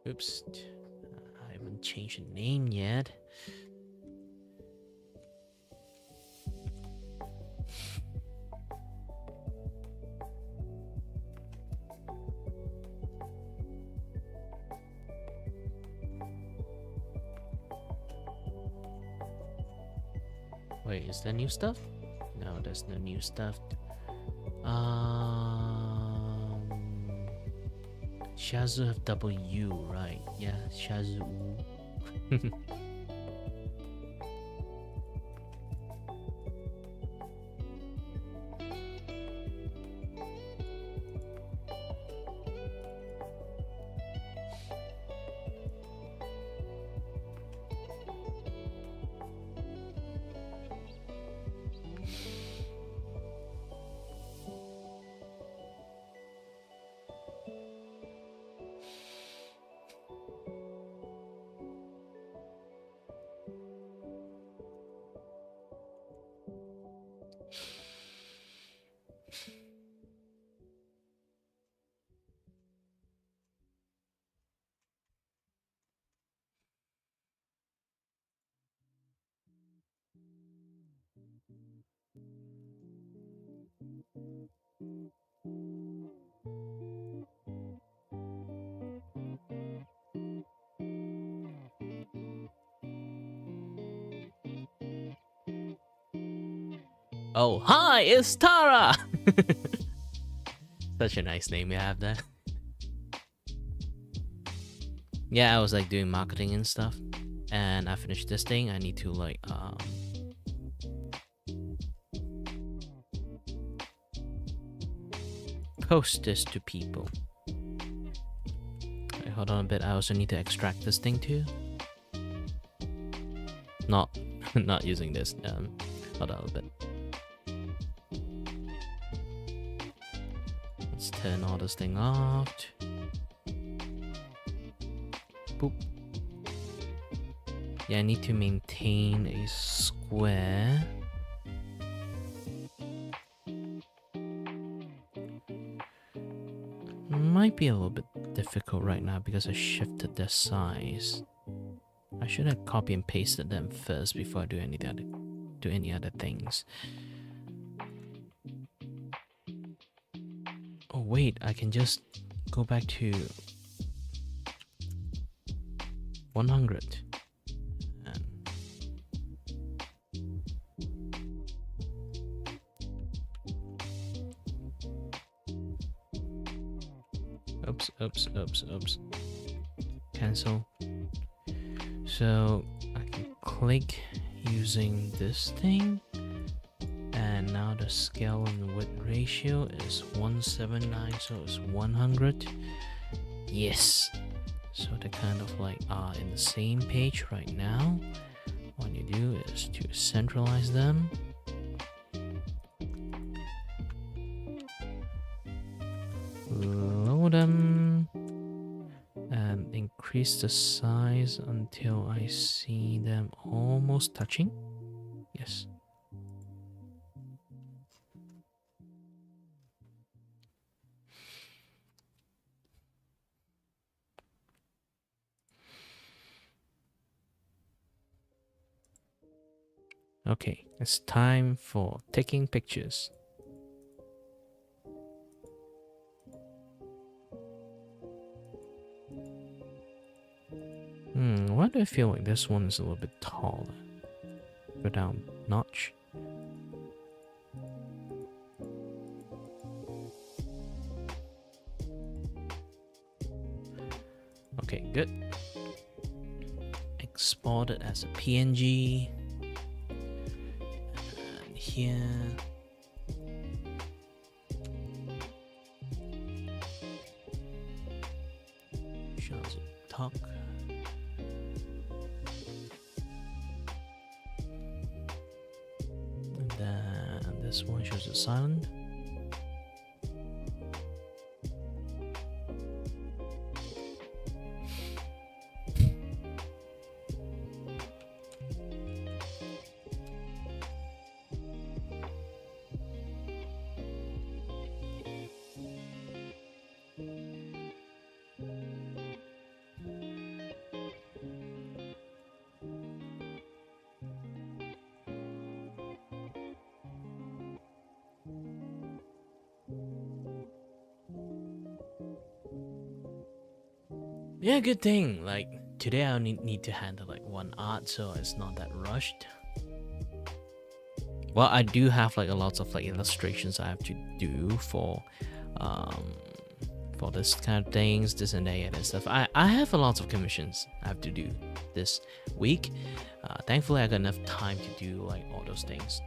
Speaker 1: Oops, I haven't changed the name yet. Wait, is there new stuff? No, there's no new stuff. Shazu have W, right? Yeah, Shazu. Oh, hi, it's Tara! Such a nice name you have there. Yeah, I was like doing marketing and stuff, and I finished this thing. I need to like post this to people. Wait, hold on a bit. I also need to extract this thing too. Not using this. Hold on a bit. Let's turn all this thing off. Boop. Yeah, I need to maintain a square. Might be a little bit difficult right now because I shifted their size. I should have copy and pasted them first before I do any other things. Oh wait, I can just go back to 100. Oops. Cancel. So I can click using this thing, and now the scale and width ratio is 179, so it's 100. Yes. So they kind of like are in the same page right now. What you do is to centralize them. Load them and increase the size until I see them almost touching. Yes. Okay, it's time for taking pictures. Why do I feel like this one is a little bit taller? Go down notch. Okay, good. Export it as a PNG. And here. Shows a talk. And then this one shows a silent. Yeah, good thing. Like today, I only need to handle like one art, so it's not that rushed. Well, I do have like a lot of like illustrations I have to do for this kind of things, this and that and stuff. I have a lot of commissions I have to do this week. Thankfully, I got enough time to do like all those things.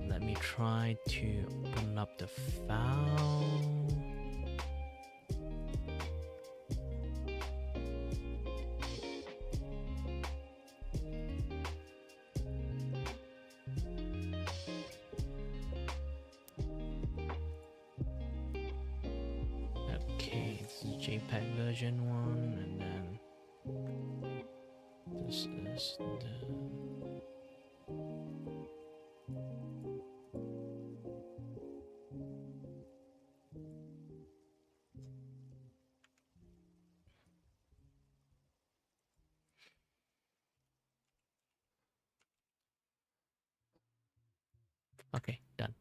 Speaker 1: Let me try to open up the file. Okay, this is JPEG version 1, and then this is the... Okay, done.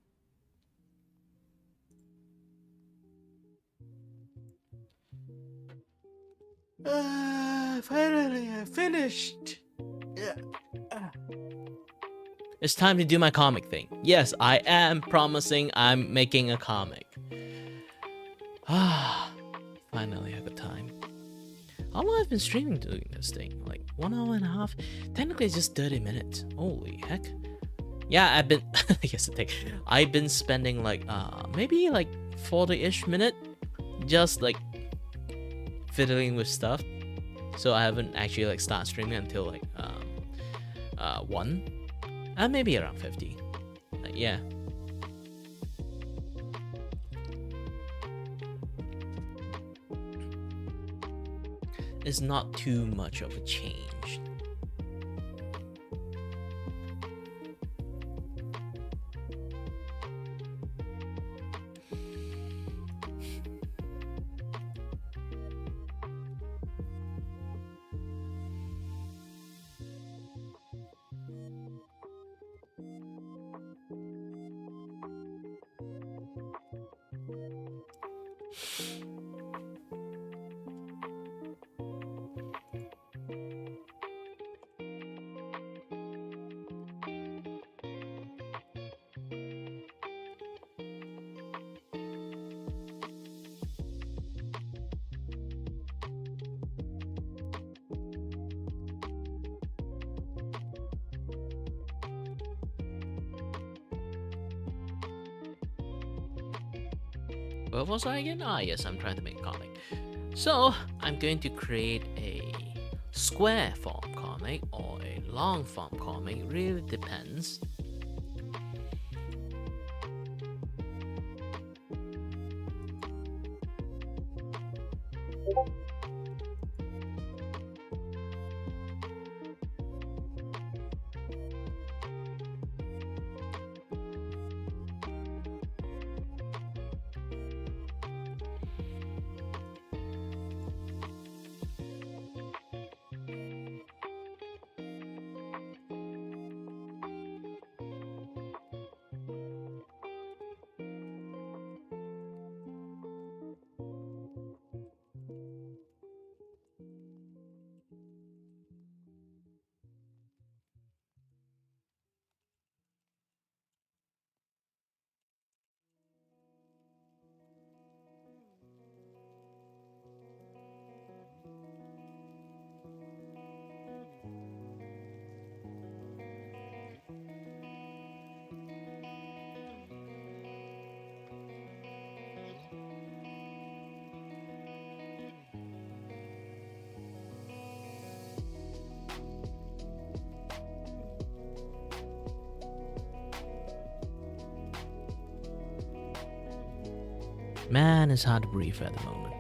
Speaker 1: Finally, I finished. Yeah. It's time to do my comic thing. Yes, I am promising I'm making a comic. Finally, I got time. How long have I been streaming doing this thing? Like 1 hour and a half? Technically, it's just 30 minutes. Holy heck. Yeah, I've been... Here's the thing. I've been spending like, maybe like 40-ish minutes just like fiddling with stuff. So I haven't actually like started streaming until like 1. Maybe around 50. Yeah. It's not too much of a change. What was I again? Yes, I'm trying to make a comic. So, I'm going to create a square form comic or a long form comic. It really depends. Man, it's hard to breathe at the moment.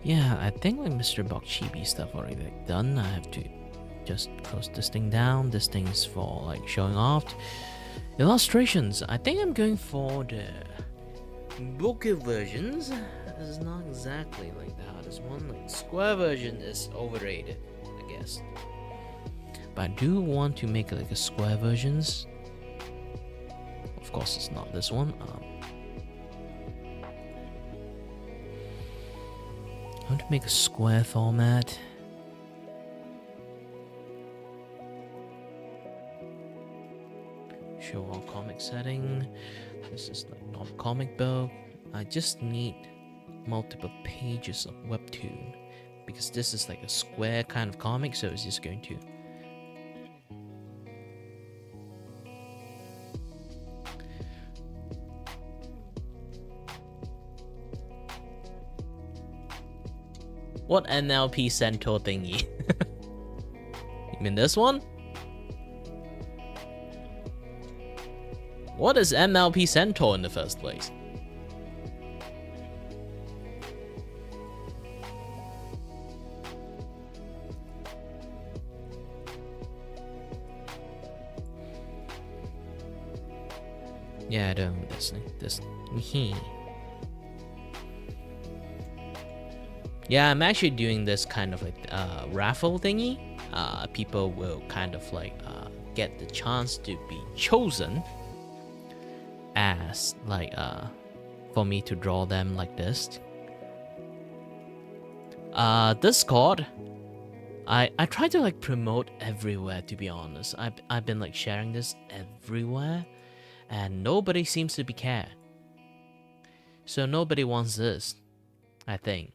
Speaker 1: Yeah, I think like Mr. Bokchibi stuff already like done. I have to just close this thing down. This thing is for like showing off. Illustrations. I think I'm going for the bokeh versions. This is not exactly like the hardest one. Like square version is overrated, I guess. But I do want to make like a square versions. Of course, it's not this one. I want to make a square format. Show all comic setting. This is like not a comic book. I just need multiple pages of webtoon because this is like a square kind of comic, so it's just going to what NLP Centaur thingy? You mean this one? What is MLP Centaur in the first place? Yeah, I don't this. Yeah, I'm actually doing this kind of like raffle thingy. People will kind of like get the chance to be chosen as like for me to draw them like this. Discord, I try to like promote everywhere, to be honest. I've been like sharing this everywhere and nobody seems to be care. So nobody wants this, I think.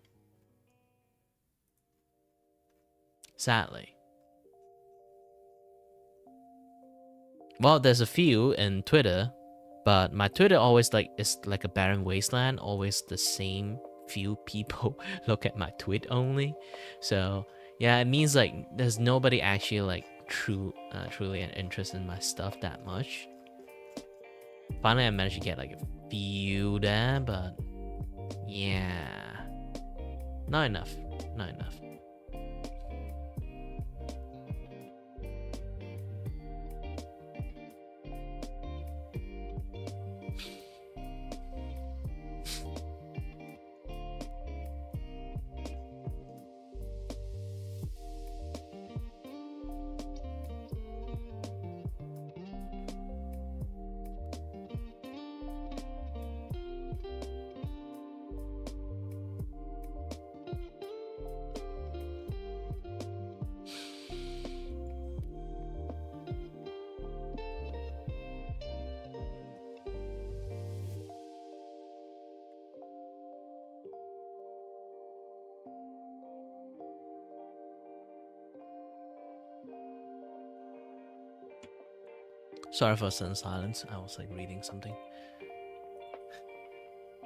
Speaker 1: Sadly. Well, there's a few in Twitter, but my Twitter always like is like a barren wasteland. Always the same few people look at my tweet only. So yeah, it means like there's nobody actually like truly an interest in my stuff that much. Finally, I managed to get like a few there, but yeah, not enough. Sorry for sudden silence. I was like reading something.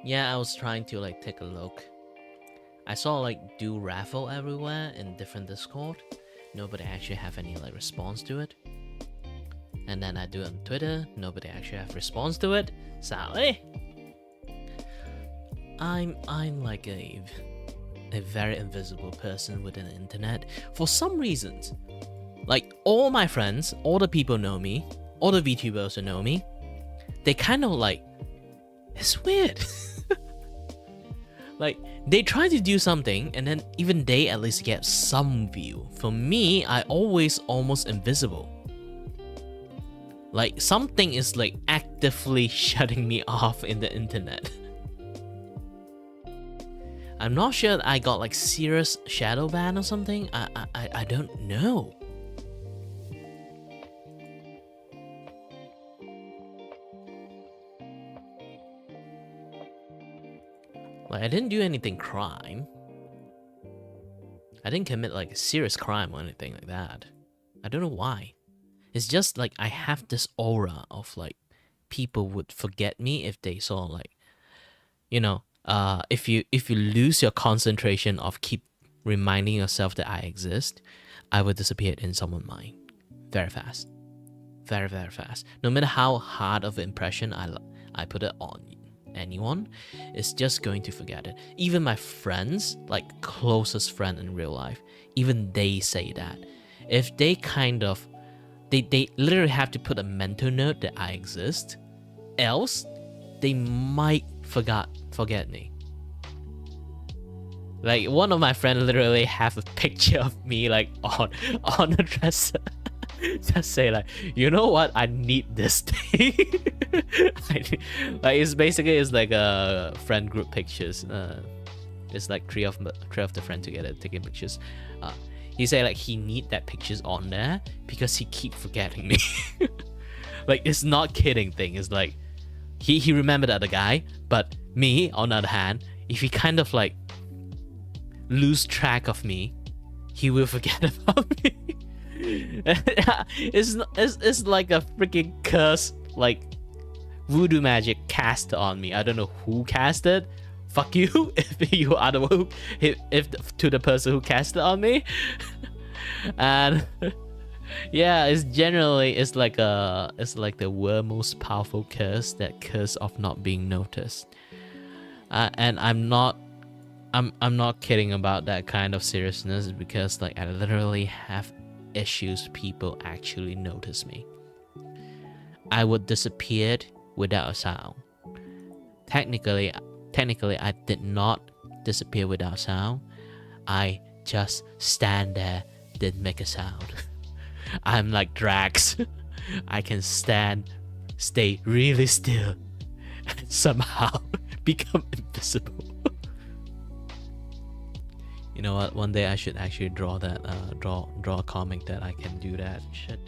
Speaker 1: Yeah, I was trying to like take a look. I saw like do raffle everywhere in different Discord. Nobody actually have any like response to it. And then I do it on Twitter. Nobody actually have response to it. Sadly, I'm like a very invisible person within the internet for some reasons. Like all my friends, all the people know me. All the VTubers who know me, they kind of like, it's weird. Like, they try to do something, and then even they at least get some view. For me, I always almost invisible. Like, something is like actively shutting me off in the internet. I'm not sure I got like serious shadow ban or something. I don't know. Like, I didn't do anything crime. I didn't commit like a serious crime or anything like that. I don't know why. It's just like I have this aura of like people would forget me if they saw like, you know, if you lose your concentration of keep reminding yourself that I exist, I would disappear in someone's mind very fast. Very, very fast. No matter how hard of an impression I put it on anyone, is just going to forget it. Even my friends, like closest friend in real life, even they say that. If they kind of, they literally have to put a mental note that I exist, else they might forget me. Like one of my friends literally have a picture of me like on a dresser. Just say like, you know what? I need this thing. Like it's basically it's like a friend group pictures. It's like three of the friends together taking pictures. He said like he need that pictures on there because he keep forgetting me. Like it's not kidding thing. It's like he remembered the other guy, but me on the other hand, if he kind of like lose track of me, he will forget about me. It's like a freaking curse, like voodoo magic cast on me. I don't know who cast it. Fuck you if you are the one who, if to the person who cast it on me. And yeah, it's generally it's like the world most powerful curse, that curse of not being noticed. And I'm not kidding about that kind of seriousness, because like I literally have issues people actually notice me. I would disappear without a sound. Technically I did not disappear without sound. I just stand there, didn't make a sound. I'm like Drax. I can stay really still, and somehow become invisible. You know what? One day I should actually draw that. Draw a comic that I can do that shit.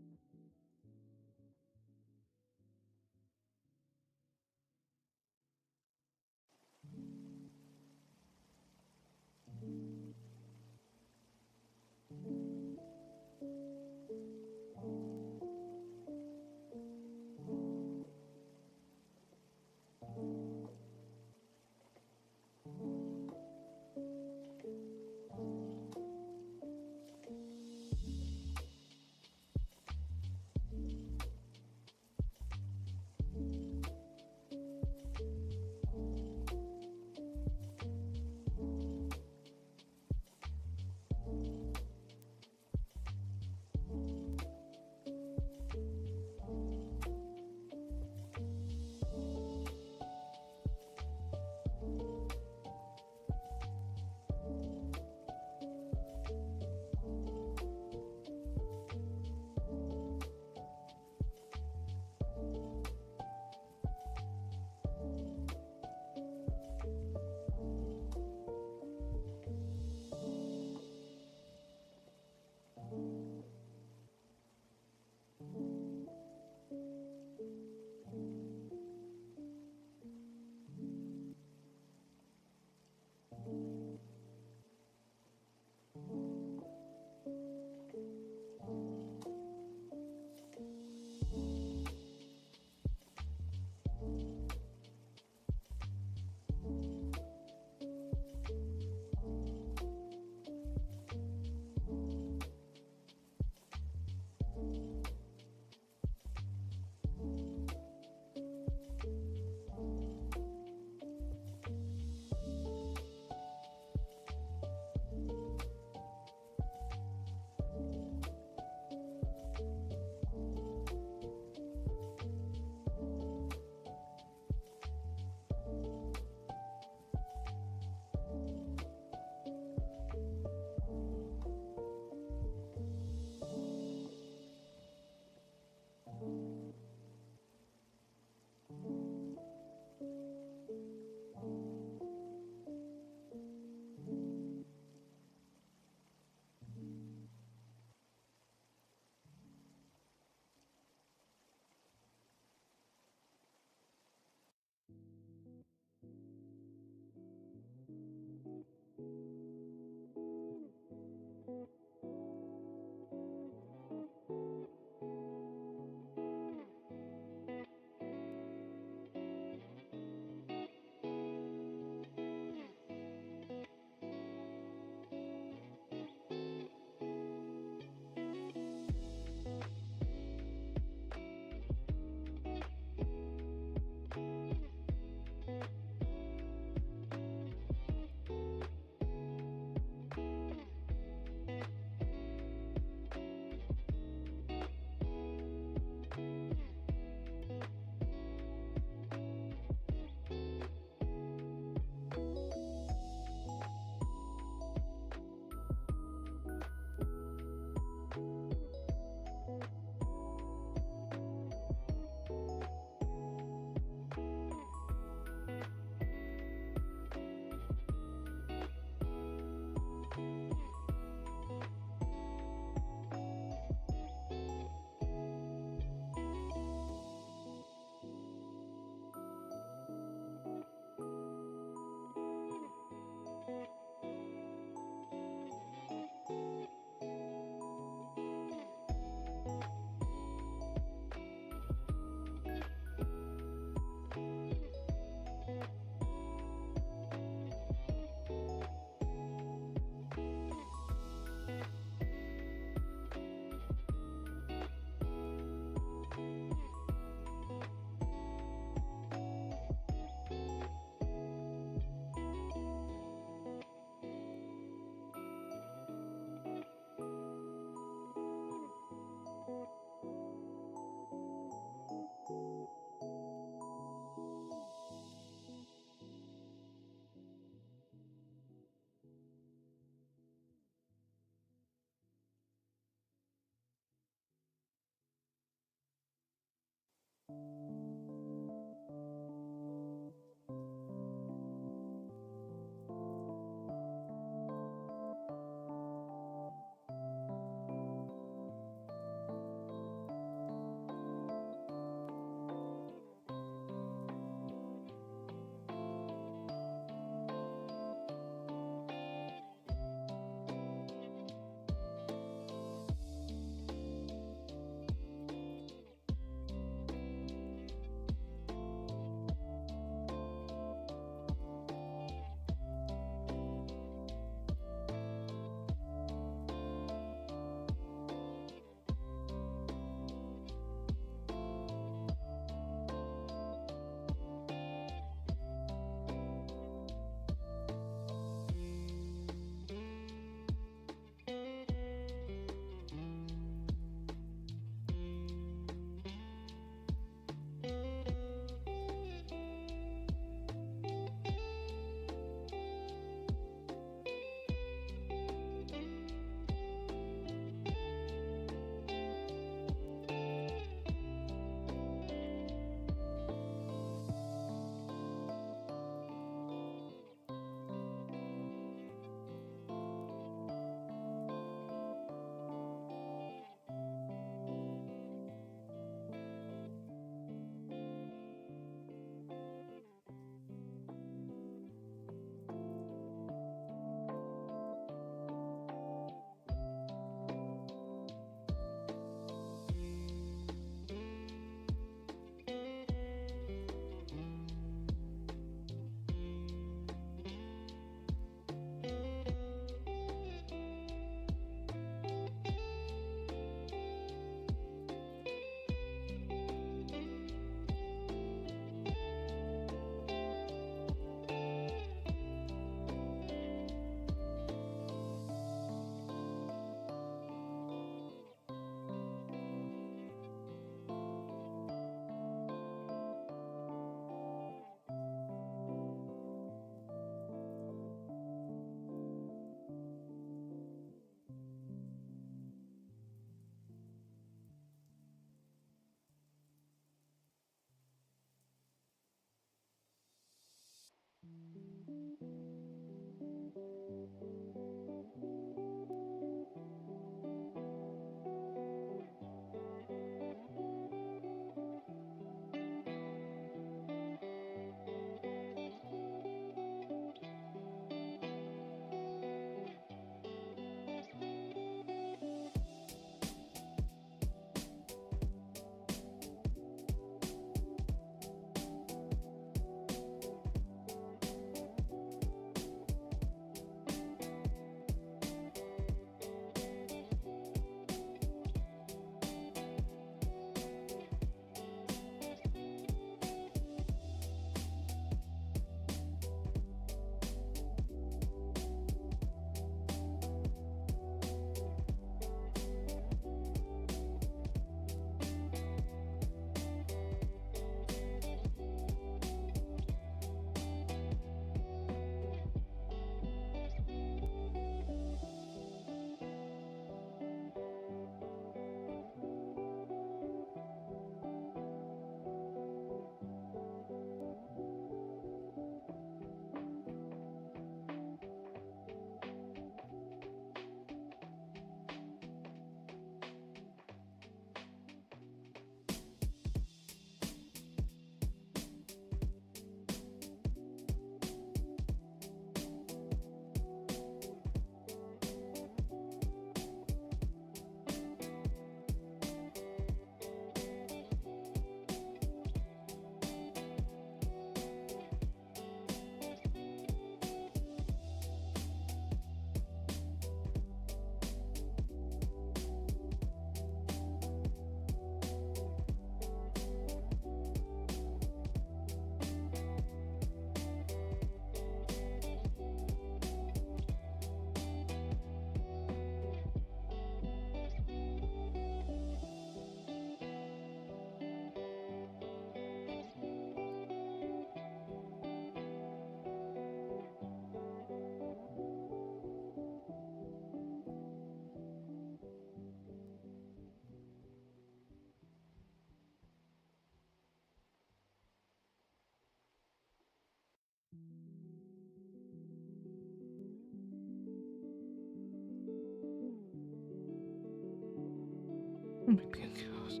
Speaker 2: Maybe it goes.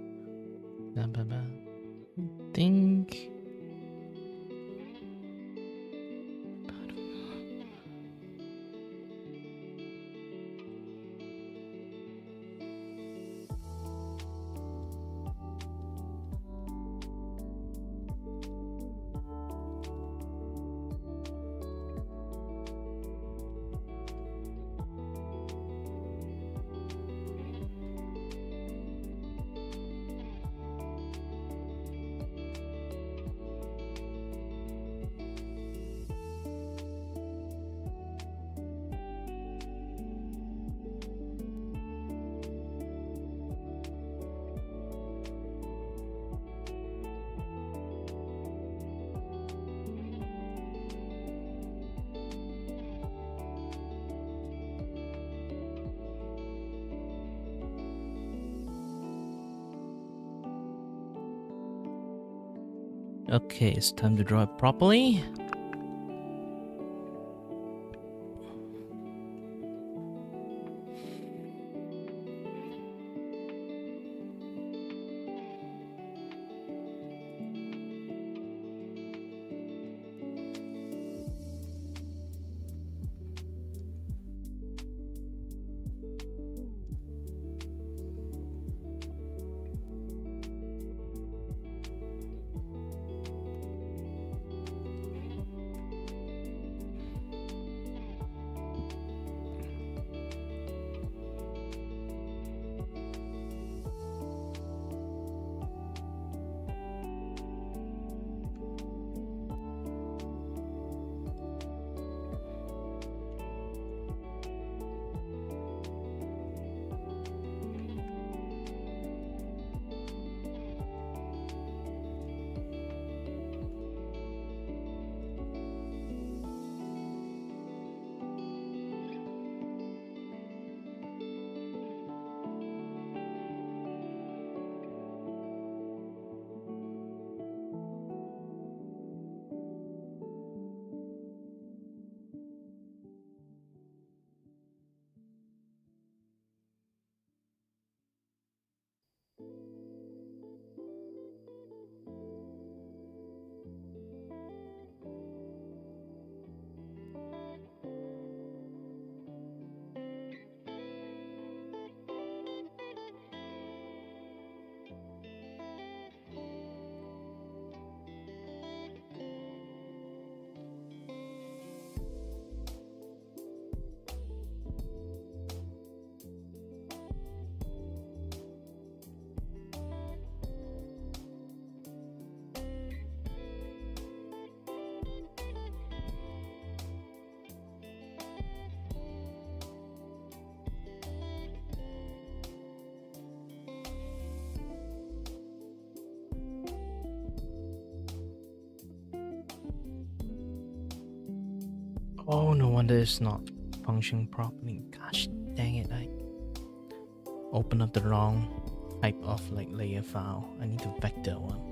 Speaker 2: Think. Okay, it's time to draw it properly. Oh, no wonder it's not functioning properly. Gosh dang it, I opened up the wrong type of like layer file. I need to vector one.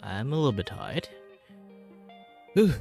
Speaker 1: I'm a little bit tired. Whew.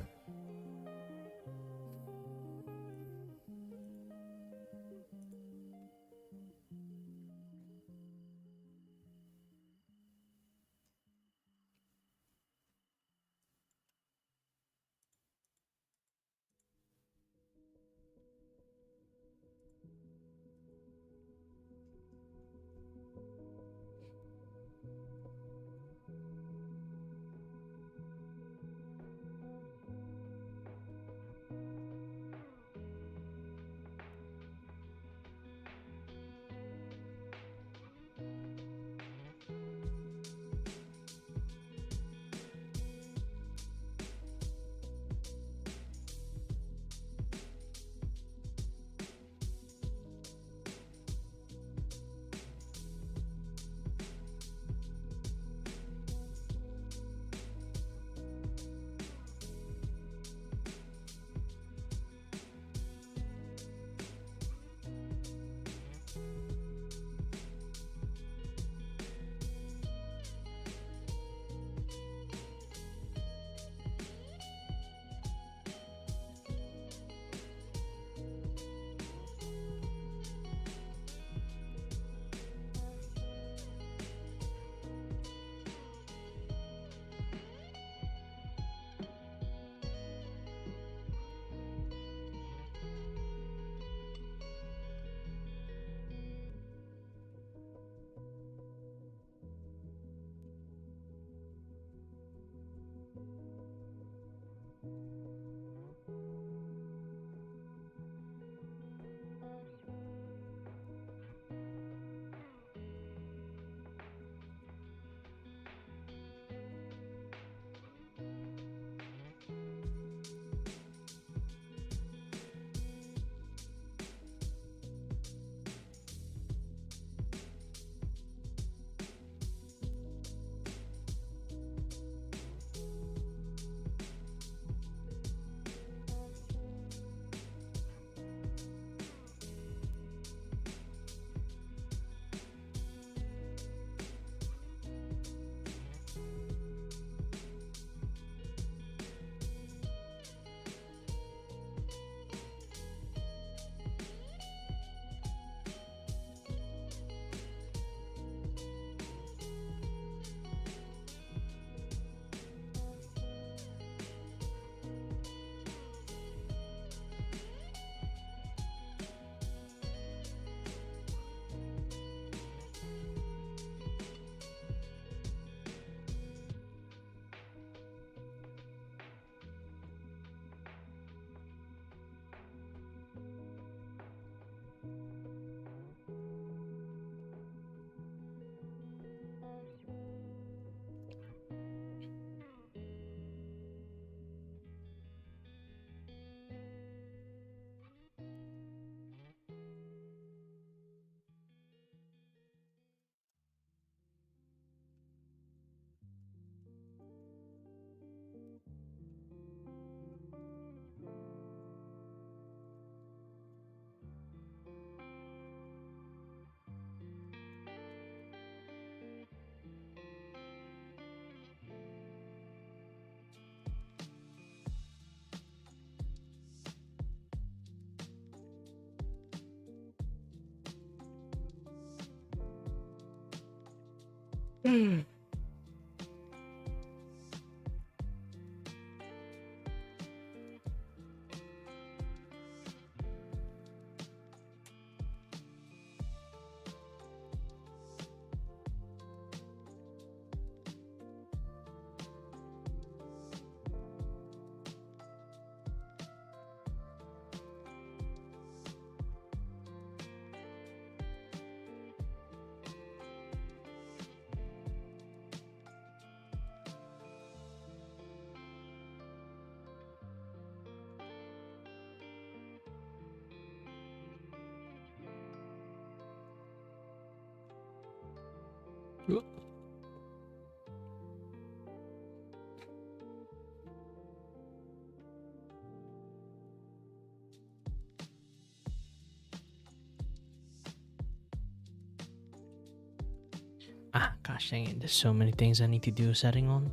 Speaker 2: Gosh dang it, there's so many things I need to do a setting on.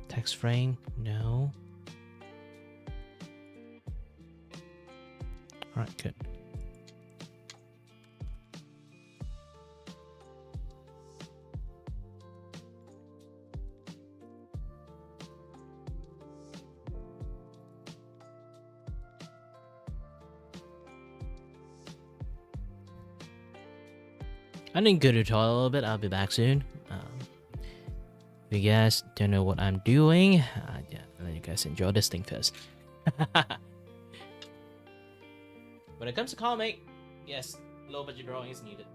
Speaker 2: Text frame, no. Alright, good. I need to go to the toilet a little bit. I'll be back soon. If you guys don't know what I'm doing, yeah, let you guys enjoy this thing first. When it comes to comic, yes, low budget drawing is needed.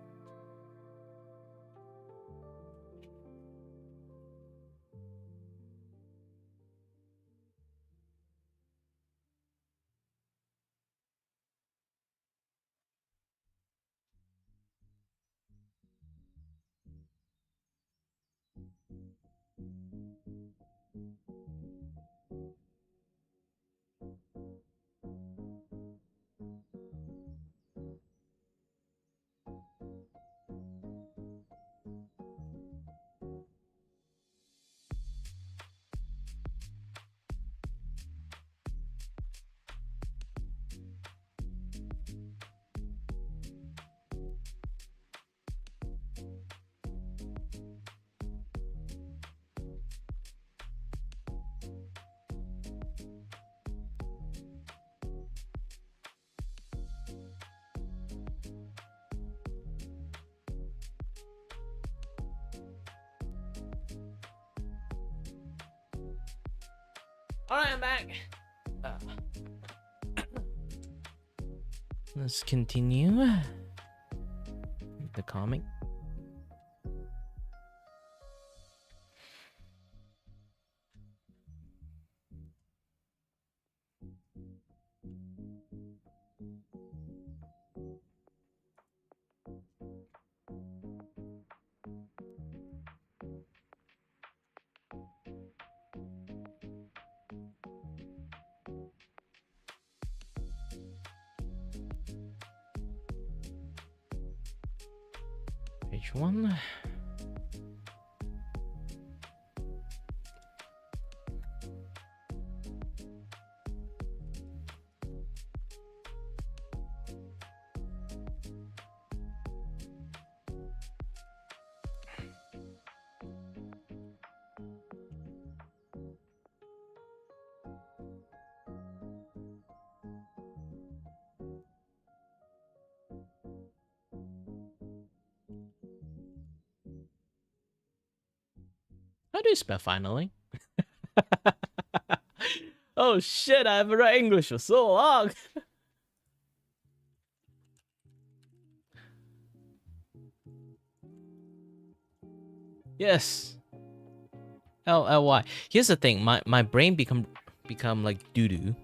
Speaker 2: Alright, I'm back. Let's continue the comic. Page 1. How do you spell finally? Oh shit, I haven't read English for so long. Yes. L-L-Y. Here's the thing, my brain become like doo-doo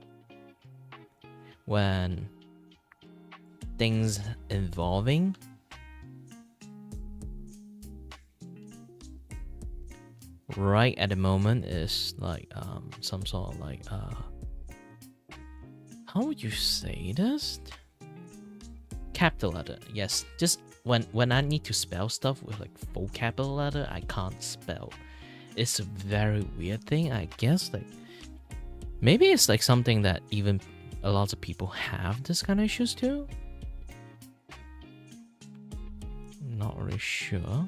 Speaker 2: when things involving right at the moment is like some sort of like how would you say this? Capital letter. Yes, just when I need to spell stuff with like full capital letter, I can't spell. It's a very weird thing, I guess. Like maybe it's like something that even a lot of people have this kind of issues too. Not really sure.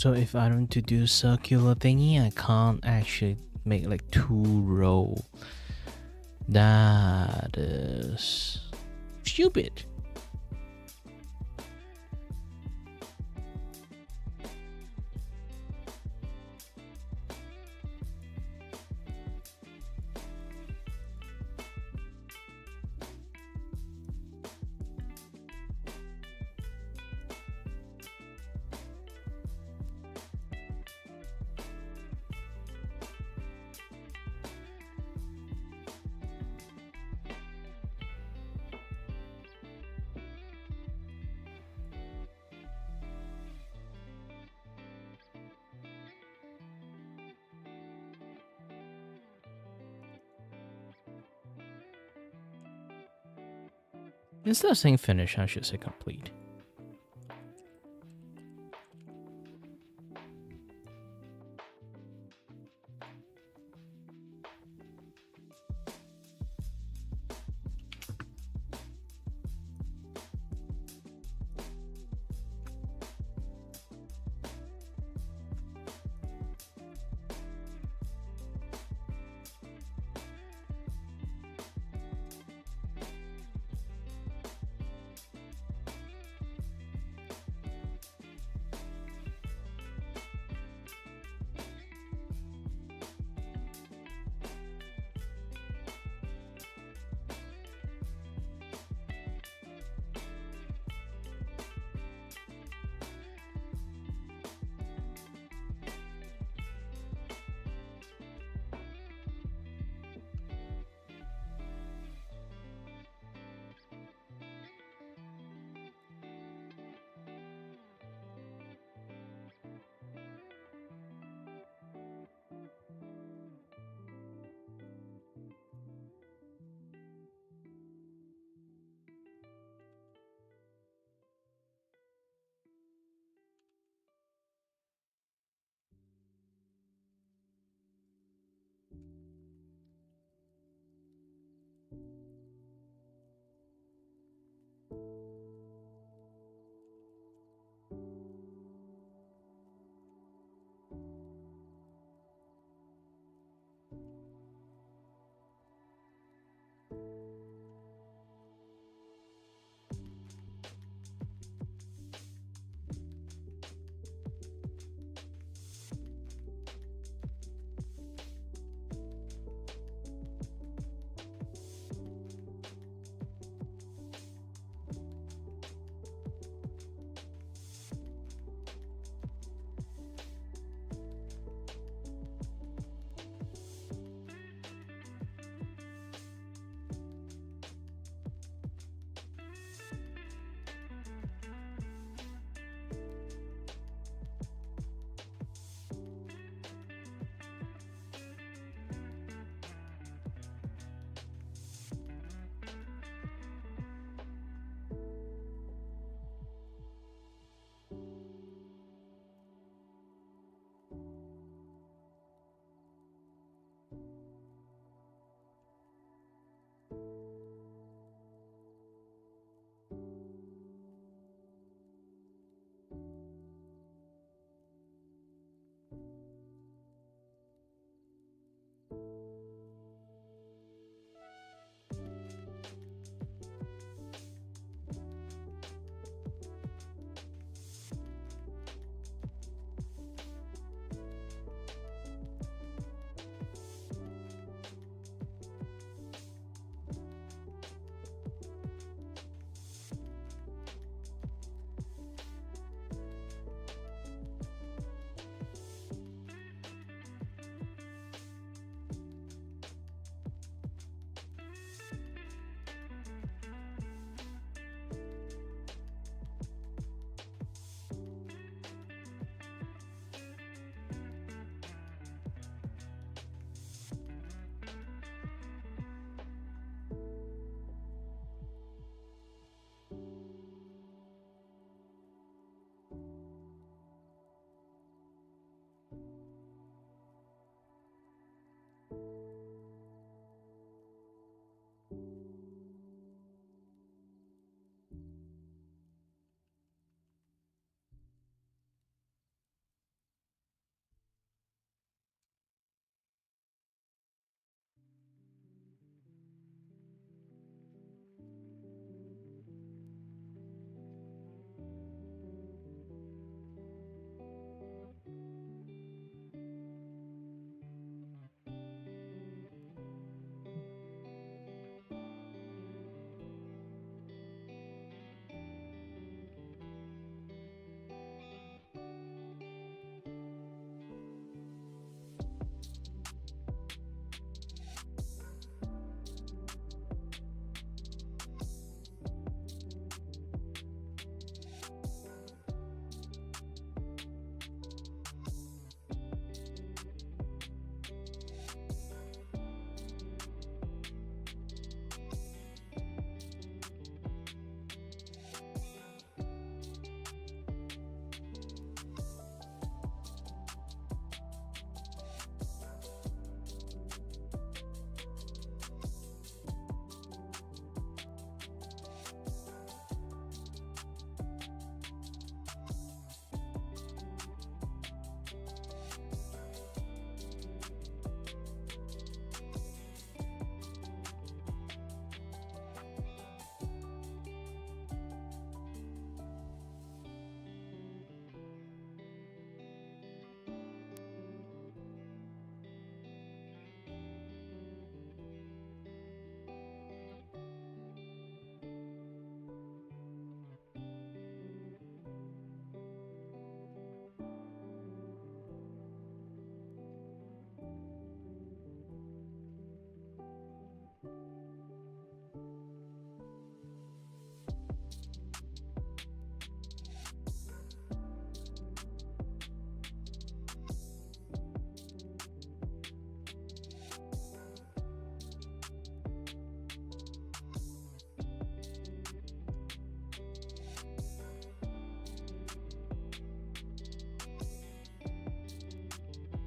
Speaker 2: So if I want to do circular thingy, I can't actually make like 2 row. That is stupid. Instead of saying finish, I should say complete.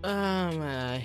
Speaker 2: Oh my.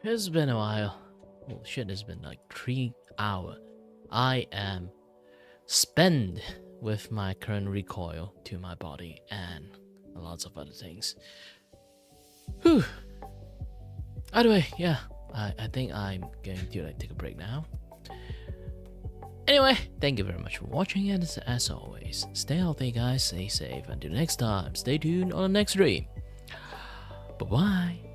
Speaker 2: It's been a while. Oh shit, it's been like 3 hours. I am spent with my current recoil to my body and lots of other things. Whew. Either way, yeah, I think I'm going to like take a break now. Anyway, thank you very much for watching, and as always, stay healthy guys, stay safe, until next time, stay tuned on the next stream. Bye bye.